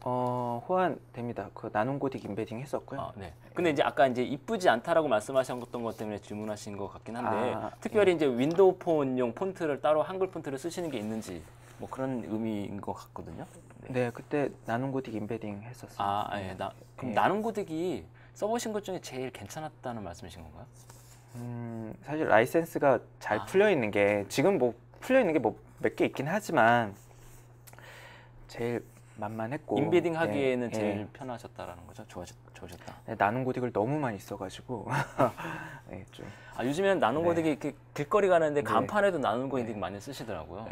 호환됩니다. 그 나눔고딕 임베딩 했었고요. 근데 이제 아까 이제 이쁘지 않다라고 말씀하셨던 것 때문에 질문하신 것 같긴 한데 특별히 이제 윈도우 폰용 폰트를 따로 한글 폰트를 쓰시는 게 있는지 뭐 그런 의미인 것 같거든요. 그때 나눔고딕 임베딩 했었어요. 그럼 나눔고딕이 써보신 것 중에 제일 괜찮았다는 말씀이신 건가요? 사실 라이센스가 잘 풀려 있는 게 지금 뭐 풀려 있는 게 뭐 몇 개 있긴 하지만 제일 만만했고 임베딩 하기에는 제일 편하셨다라는 거죠? 좋으셨다. 나눔고딕을 너무 많이 써가지고 좀. 요즘에는 나눔고딕이 이렇게 길거리 가는데 간판에도 나눔고딕 많이 쓰시더라고요.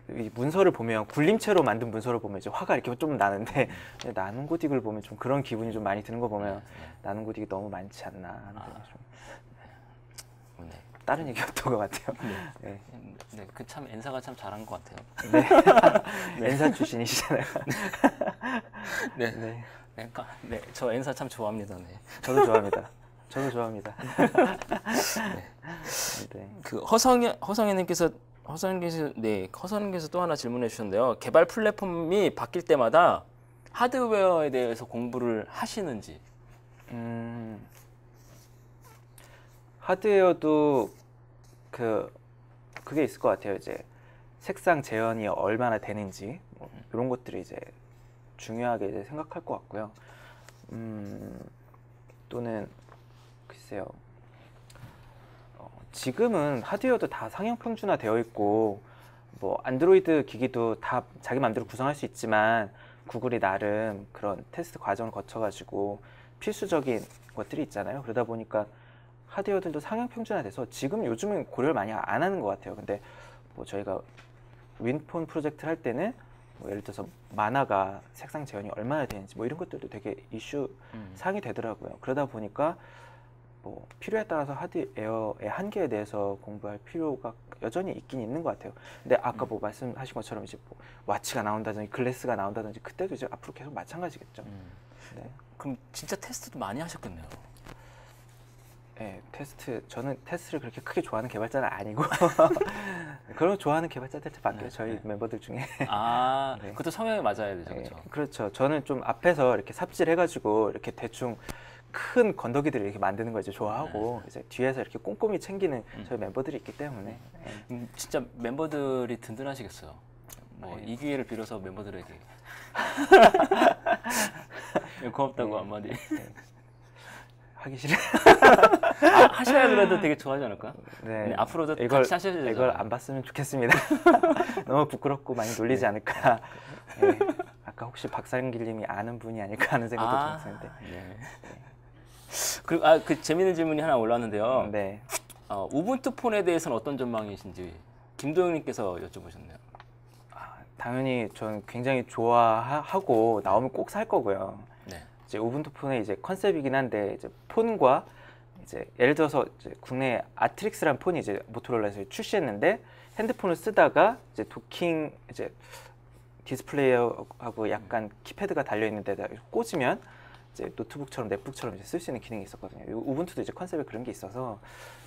이 문서를 보면 굴림체로 만든 문서를 보면 이제 화가 이렇게 좀 나는데 나눔고딕을 보면 좀 그런 기분이 좀 많이 드는 거 보면 나눔고딕이 너무 많지 않나 하는 생각이 좀. 다른 얘기였던 것 같아요. 참 엔사가 참 잘한 것 같아요. 엔사 출신이시잖아요. 저 엔사 참 좋아합니다. 저도 좋아합니다. 저도 좋아합니다. 네. 그 허성현님께서 또 하나 질문해 주셨는데요. 개발 플랫폼이 바뀔 때마다 하드웨어에 대해서 공부를 하시는지. 하드웨어도 그게 있을 것 같아요. 이제 색상 재현이 얼마나 되는지 뭐 이런 것들이 이제 중요하게 이제 생각할 것 같고요. 또는 글쎄요. 지금은 하드웨어도 다 상용 평준화 되어 있고 뭐 안드로이드 기기도 다 자기 마음대로 구성할 수 있지만 구글이 나름 그런 테스트 과정을 거쳐가지고 필수적인 것들이 있잖아요. 그러다 보니까 하드웨어들도 상용 평준화 돼서 지금 요즘은 고려를 많이 안 하는 것 같아요. 근데 뭐 저희가 윈폰 프로젝트를 할 때는 뭐 예를 들어서 만화가 색상 재현이 얼마나 되는지 뭐 이런 것들도 되게 이슈 사항이 되더라고요. 그러다 보니까 뭐 필요에 따라서 하드웨어의 한계에 대해서 공부할 필요가 여전히 있긴 있는 것 같아요. 근데 아까 뭐 말씀하신 것처럼 이제 뭐 와치가 나온다든지 글래스가 나온다든지 그때도 이제 앞으로 계속 마찬가지겠죠. 네. 그럼 진짜 테스트도 많이 하셨겠네요. 네, 저는 테스트를 그렇게 크게 좋아하는 개발자는 아니고 그런 좋아하는 개발자들 많아요. 저희 멤버들 중에. 네. 그것도 성향이 맞아야 되죠, 그렇죠? 그렇죠. 저는 좀 앞에서 이렇게 삽질해가지고 이렇게 대충 큰 건더기들을 이렇게 만드는 걸 이제 좋아하고 이제 뒤에서 이렇게 꼼꼼히 챙기는 저희 멤버들이 있기 때문에 진짜 멤버들이 든든하시겠어요. 뭐 이 기회를 빌어서 멤버들에게 고맙다고 한마디. 하기 싫어. 하셔야 그래도 되게 좋아하지 않을까? 네. 앞으로도 이걸, 같이 하셔야 되잖아요. 이걸 안 봤으면 좋겠습니다. 너무 부끄럽고 많이 놀리지 않을까. 네. 아까 혹시 박상길님이 아는 분이 아닐까 하는 생각도 들었는데. 네. 그리고 그 재밌는 질문이 하나 올라왔는데요. 네. 우분투 폰에 대해서는 어떤 전망이신지 김도영님께서 여쭤보셨네요. 당연히 저는 굉장히 좋아하고 나오면 꼭 살 거고요. 네. 이제 우분투 폰의 이제 컨셉이긴 한데 이제 폰과 이제 예를 들어서 이제 국내 아트릭스라는 폰이 이제 모토로라에서 출시했는데 핸드폰을 쓰다가 이제 도킹 이제 디스플레이하고 약간 키패드가 달려 있는 데다 꽂으면 이제 노트북처럼 넷북처럼 이제 쓸 수 있는 기능이 있었거든요. 우분투도 이제 컨셉에 그런 게 있어서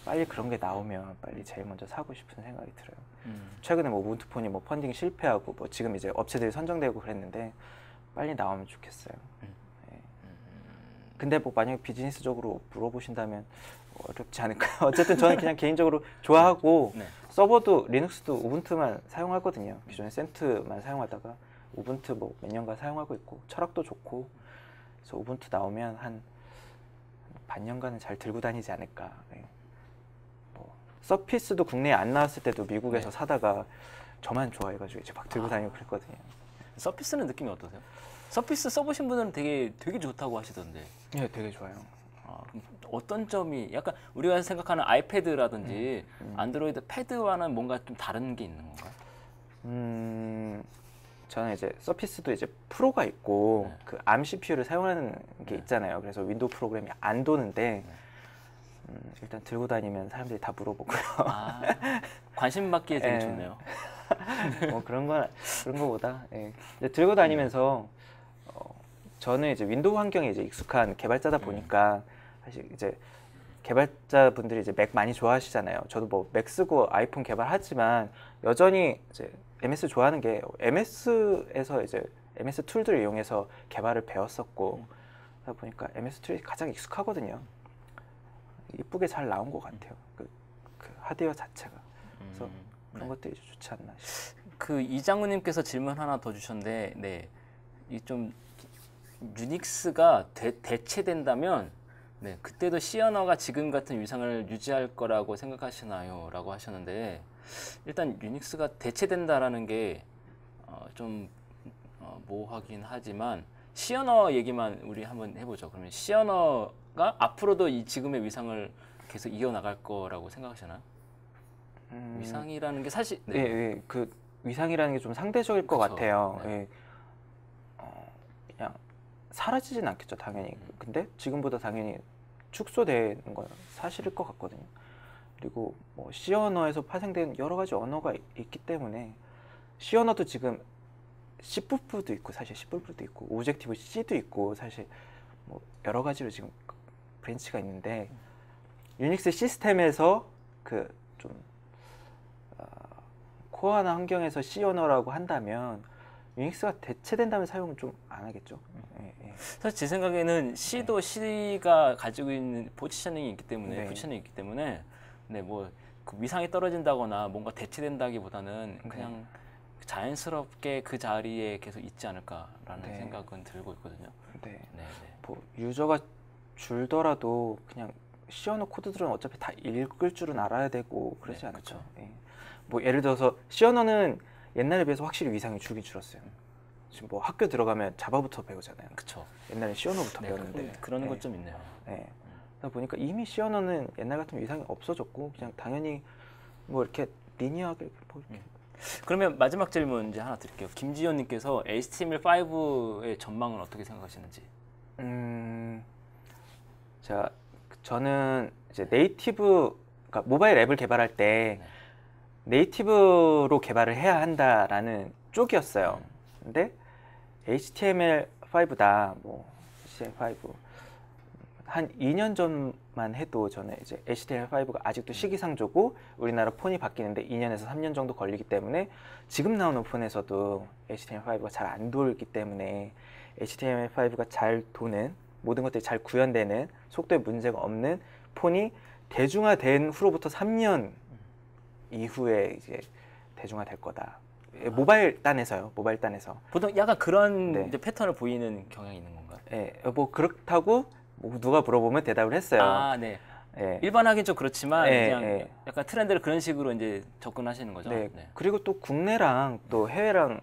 빨리 그런 게 나오면 빨리 제일 먼저 사고 싶은 생각이 들어요. 최근에 뭐 우분투 폰이 뭐 펀딩 실패하고 뭐 지금 이제 업체들이 선정되고 그랬는데 빨리 나오면 좋겠어요. 네. 근데 뭐 만약에 비즈니스적으로 물어보신다면 어렵지 않을까요? 어쨌든 저는 그냥 개인적으로 좋아하고 네. 서버도 리눅스도 우분투만 사용하거든요. 기존에 센트만 사용하다가 우분투 뭐 몇 년간 사용하고 있고 철학도 좋고 그래서 우분투 나오면 한 반년간은 잘 들고 다니지 않을까. 네. 뭐 서피스도 국내에 안 나왔을 때도 미국에서 사다가 저만 좋아해가지고 이제 막 들고 다니고 그랬거든요. 서피스는 느낌이 어떠세요? 서피스 써보신 분들은 되게 좋다고 하시던데. 네, 되게 좋아요. 그럼 어떤 점이 약간 우리가 생각하는 아이패드라든지 안드로이드 패드와는 뭔가 좀 다른 게 있는 건가요? 저는 이제 서피스도 이제 프로가 있고 그 ARM CPU를 사용하는 게 있잖아요. 그래서 윈도우 프로그램이 안 도는데 일단 들고 다니면 사람들이 다 물어보고요. 관심 받기에 되게 좋네요. 뭐 그런 거보다 들고 다니면서 저는 이제 윈도우 환경에 이제 익숙한 개발자다 보니까 사실 이제 개발자분들이 이제 맥 많이 좋아하시잖아요. 저도 뭐 맥 쓰고 아이폰 개발하지만 여전히 이제 MS 좋아하는 게 MS에서 이제 MS 툴들을 이용해서 개발을 배웠었고 그러다 보니까 MS 툴이 가장 익숙하거든요. 이쁘게 잘 나온 것 같아요. 그 하드웨어 자체가. 그래서 그런 것들이 좋지 않나 싶어요. 그 이장우님께서 질문 하나 더 주셨는데, 네, 이 좀 유닉스가 대체된다면, 네, 그때도 C 언어가 지금 같은 위상을 유지할 거라고 생각하시나요? 라고 하셨는데, 일단 유닉스가 대체된다라는 게 좀 모호하긴 하지만 C 언어 얘기만 우리 한번 해보죠. 그러면 C 언어가 앞으로도 이 지금의 위상을 계속 이어나갈 거라고 생각하시나요? 위상이라는 게 사실 그 위상이라는 게 좀 상대적일 것 같아요. 네. 그냥 사라지진 않겠죠, 당연히. 근데 지금보다 당연히 축소되는 건 사실일 것 같거든요. 그리고 뭐 C 언어에서 파생된 여러 가지 언어가 있기 때문에 C 언어도 지금 C++도 있고 사실 C++도 있고 오브젝티브 C도 있고 사실 뭐 여러 가지로 지금 브랜치가 있는데 유닉스 시스템에서 그 좀 코어나 환경에서 C 언어라고 한다면 유닉스가 대체된다면 사용은 좀 안 하겠죠. 사실 제 생각에는 C도 C가 가지고 있는 포지셔닝이 있기 때문에 네, 뭐 그 위상이 떨어진다거나 뭔가 대체된다기보다는 그냥 자연스럽게 그 자리에 계속 있지 않을까라는 생각은 들고 있거든요. 네. 뭐 유저가 줄더라도 그냥 C 언어 코드들은 어차피 다 읽을 줄은 알아야 되고 그러지 않을까. 뭐 예를 들어서 C 언어는 옛날에 비해서 확실히 위상이 줄긴 줄었어요. 지금 뭐 학교 들어가면 자바부터 배우잖아요. 그쵸. 옛날에 C 언어부터 배웠는데 그런 것 좀 있네요. 그러다 보니까 이미 C 언어는 옛날 같은 위상이 없어졌고 그냥 당연히 뭐 이렇게 리니어하게 뭐 이렇게. 그러면 마지막 질문 이제 하나 드릴게요. 김지현님께서 HTML5의 전망은 어떻게 생각하시는지? 자, 저는 이제 네이티브, 그러니까 모바일 앱을 개발할 때 네이티브로 개발을 해야 한다라는 쪽이었어요. 근데 HTML5다, 뭐 HTML5 한 2년 전만 해도 저는 이제 HTML5가 아직도 시기상조고 우리나라 폰이 바뀌는데 2년에서 3년 정도 걸리기 때문에 지금 나오는 폰에서도 HTML5가 잘 안 돌기 때문에 HTML5가 잘 도는 모든 것들이 잘 구현되는 속도에 문제가 없는 폰이 대중화된 후로부터 3년 이후에 이제 대중화될 거다. 모바일 단에서요. 모바일 단에서. 보통 약간 그런 이제 패턴을 보이는 경향이 있는 건가요? 네, 뭐 그렇다고 뭐 누가 물어보면 대답을 했어요. 아, 네. 일반하긴 좀 그렇지만 그냥 약간 트렌드를 그런 식으로 이제 접근하시는 거죠. 네. 그리고 또 국내랑 또 해외랑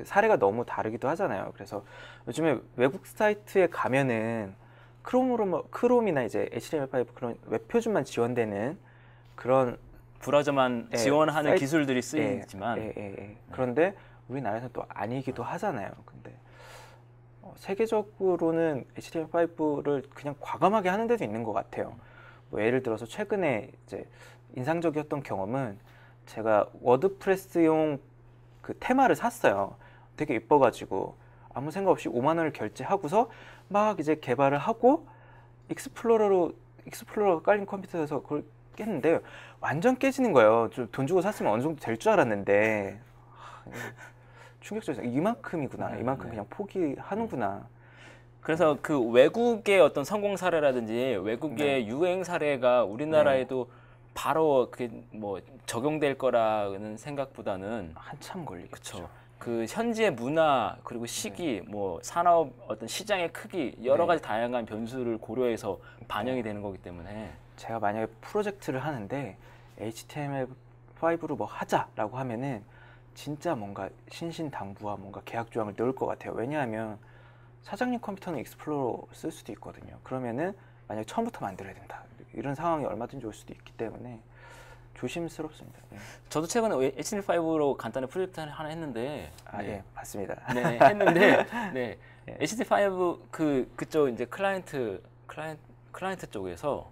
사례가 너무 다르기도 하잖아요. 그래서 요즘에 외국 사이트에 가면은 크롬이나 이제 HTML5 그런 웹 표준만 지원되는 그런 브라우저만 지원하는 기술들이 쓰이지만 그런데 우리나라에서는 또 아니기도 하잖아요. 근데 세계적으로는 HTML5를 그냥 과감하게 하는 데도 있는 것 같아요. 뭐 예를 들어서 최근에 이제 인상적이었던 경험은 제가 워드프레스용 그 테마를 샀어요. 되게 이뻐가지고 아무 생각 없이 5만 원을 결제하고서 막 이제 개발을 하고 익스플로러가 깔린 컴퓨터에서 그걸 깼는데 완전 깨지는 거예요. 좀 돈 주고 샀으면 어느 정도 될 줄 알았는데 충격적이었어요. 이만큼이구나. 이만큼 그냥 포기하는구나. 그래서 그 외국의 어떤 성공 사례라든지 외국의 유행 사례가 우리나라에도 바로 그게 뭐 적용될 거라는 생각보다는 한참 걸리겠죠. 그 현지의 문화 그리고 시기 뭐 산업 어떤 시장의 크기 여러 가지 다양한 변수를 고려해서 반영이 되는 거기 때문에 제가 만약에 프로젝트를 하는데 HTML5로 뭐 하자라고 하면은 진짜 뭔가 신신당부와 뭔가 계약 조항을 넣을 것 같아요. 왜냐하면 사장님 컴퓨터는 익스플로러 쓸 수도 있거든요. 그러면은 만약에 처음부터 만들어야 된다. 이런 상황이 얼마든지 올 수도 있기 때문에 조심스럽습니다. 저도 최근에 HTML5로 간단한 프로젝트 하나 했는데 맞습니다. 했는데 HTML5 그쪽 이제 클라이언트 쪽에서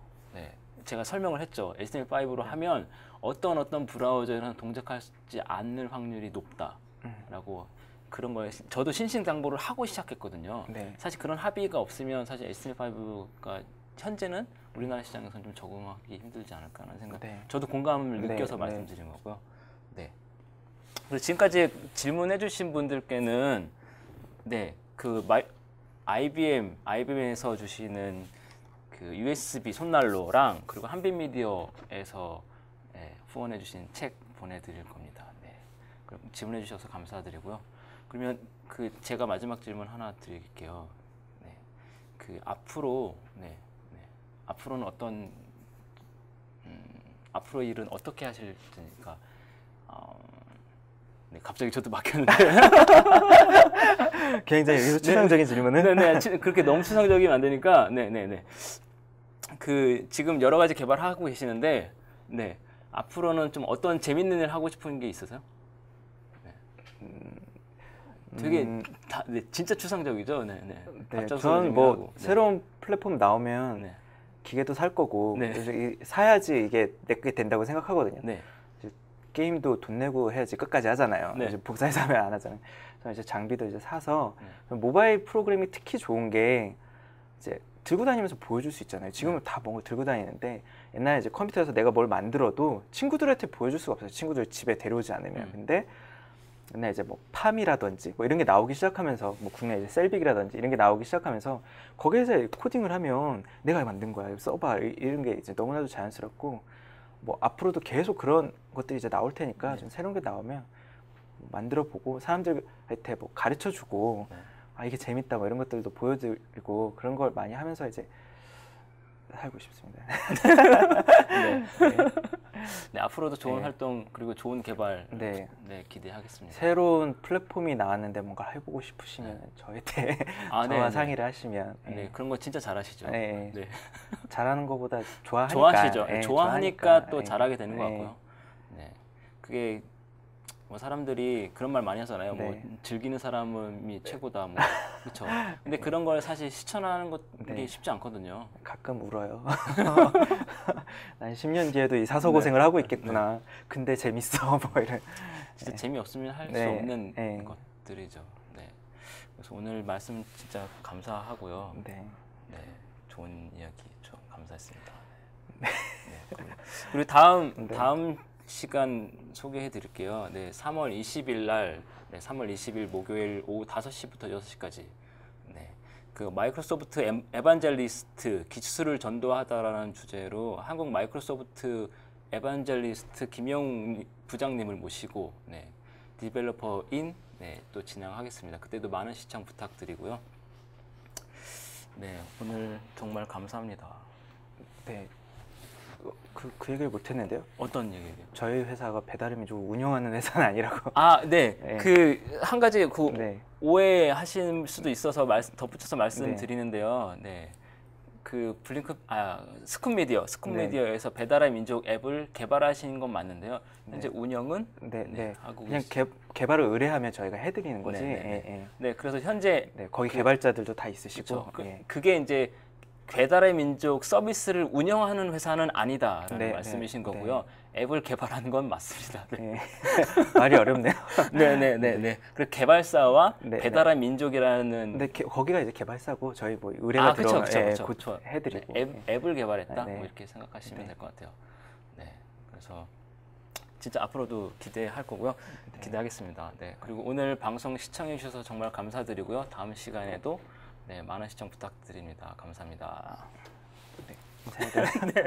제가 설명을 했죠. HTML5로 하면 어떤 브라우저에는 동작하지 않을 확률이 높다라고 그런 거에 저도 신신당부를 하고 시작했거든요. 사실 그런 합의가 없으면 사실 HTML5가 현재는 우리나라 시장에서는 좀 적응하기 힘들지 않을까 하는 생각. 저도 공감을 느껴서 말씀드린 거고요. 그리고 지금까지 질문해주신 분들께는 그 IBM에서 주시는 그 USB 손난로랑 그리고 한빛미디어에서 후원해주신 책 보내드릴 겁니다. 그럼 질문해주셔서 감사드리고요. 그러면 그 제가 마지막 질문 하나 드릴게요. 그 앞으로는 어떤 앞으로 일은 어떻게 하실 테니까 갑자기 저도 막혔는데 굉장히 추상적인 질문은 그렇게 너무 추상적이면 안 되니까 그 지금 여러 가지 개발하고 계시는데 앞으로는 좀 어떤 재밌는 일 하고 싶은 게 있으세요? 되게 진짜 추상적이죠. 저는 뭐 새로운 플랫폼 나오면 기계도 살 거고 그래서 사야지 이게 내게 된다고 생각하거든요. 게임도 돈 내고 해야지 끝까지 하잖아요. 이제 복사해서 하면 안 하잖아요. 그래서 이제 장비도 이제 사서 모바일 프로그램이 특히 좋은 게 이제 들고 다니면서 보여줄 수 있잖아요. 지금은 다 뭔가 들고 다니는데 옛날에 이제 컴퓨터에서 내가 뭘 만들어도 친구들한테 보여줄 수가 없어요. 친구들 집에 데려오지 않으면. 근데 옛날 이제 뭐 팜이라든지 뭐 이런 게 나오기 시작하면서 뭐 국내 이제 셀빅이라든지 이런 게 나오기 시작하면서 거기에서 코딩을 하면 내가 만든 거야. 이거 써봐. 이런 게 이제 너무나도 자연스럽고 뭐 앞으로도 계속 그런 것들이 이제 나올 테니까 좀 새로운 게 나오면 만들어 보고 사람들한테 뭐 가르쳐 주고 아 이게 재밌다 뭐 이런 것들도 보여드리고 그런 걸 많이 하면서 이제 살고 싶습니다. 네. 네, 앞으로도 좋은 네. 활동 그리고 좋은 개발 네. 네, 기대하겠습니다. 새로운 플랫폼이 나왔는데 뭔가 해보고 싶으시면 저한테 아, 저와 네, 상의를 하시면 네, 그런 거 진짜 잘하시죠. 네. 네. 잘하는 것보다 좋아하니까 좋아하시죠. 예, 좋아하니까 또 예, 잘하게 되는 것 예. 같고요. 네, 그게 뭐 사람들이 그런 말 많이 하잖아요. 네. 뭐 즐기는 사람이 최고다. 뭐 그렇죠. 근데 그런 걸 사실 실천하는 게 네. 쉽지 않거든요. 가끔 울어요. 난 10년 뒤에도 이 사서 고생을 하고 있겠구나. 근데 재밌어 뭐 이런. 진짜 재미없으면 할 수 네. 없는 네. 것들이죠. 네. 그래서 오늘 말씀 진짜 감사하고요. 네. 네, 좋은 이야기 좀 감사했습니다. 네. 네. 그리고 다음 시간 소개해 드릴게요. 네, 3월 20일 날, 네, 3월 20일 목요일 오후 5시부터 6시까지. 네, 그 마이크로소프트 에반젤리스트 기술을 전도하다라는 주제로 한국 마이크로소프트 에반젤리스트 김영웅 부장님을 모시고 네, 디벨로퍼인 네, 또 진행하겠습니다. 그때도 많은 시청 부탁드리고요. 네, 오늘 정말 감사합니다. 네. 그 얘기를 못 했는데요. 어떤 얘기예요? 저희 회사가 배달의민족을 운영하는 회사는 아니라고. 아, 네. 네. 그 한 가지 그 네. 오해하실 수도 있어서 덧붙여서 말씀드리는데요. 네. 그 스쿱미디어에서 배달의 민족 앱을 개발하신 건 맞는데요. 현재 운영은 네. 하고 그냥 개발을 의뢰하면 저희가 해드리는 거지. 네, 예. 네, 그래서 현재 네, 거기 개발자들도 다 있으시고. 그렇죠. 예. 그게 이제 배달의 민족 서비스를 운영하는 회사는 아니다라는 네, 말씀이신 네, 거고요. 앱을 개발하는 건 맞습니다. 네. 예. 말이 어렵네요. 네. 그리고 개발사와 네, 배달의 민족이라는 근데 거기가 이제 개발사고 저희 뭐 의뢰가 들어오면 그쵸. 해드리고. 네, 앱을 개발했다. 네. 뭐 이렇게 생각하시면 될 것 같아요. 네, 그래서 진짜 앞으로도 기대할 거고요. 기대하겠습니다. 네, 그리고 오늘 방송 시청해 주셔서 정말 감사드리고요. 다음 시간에도 네, 많은 시청 부탁드립니다. 감사합니다. 네, 감사합니다.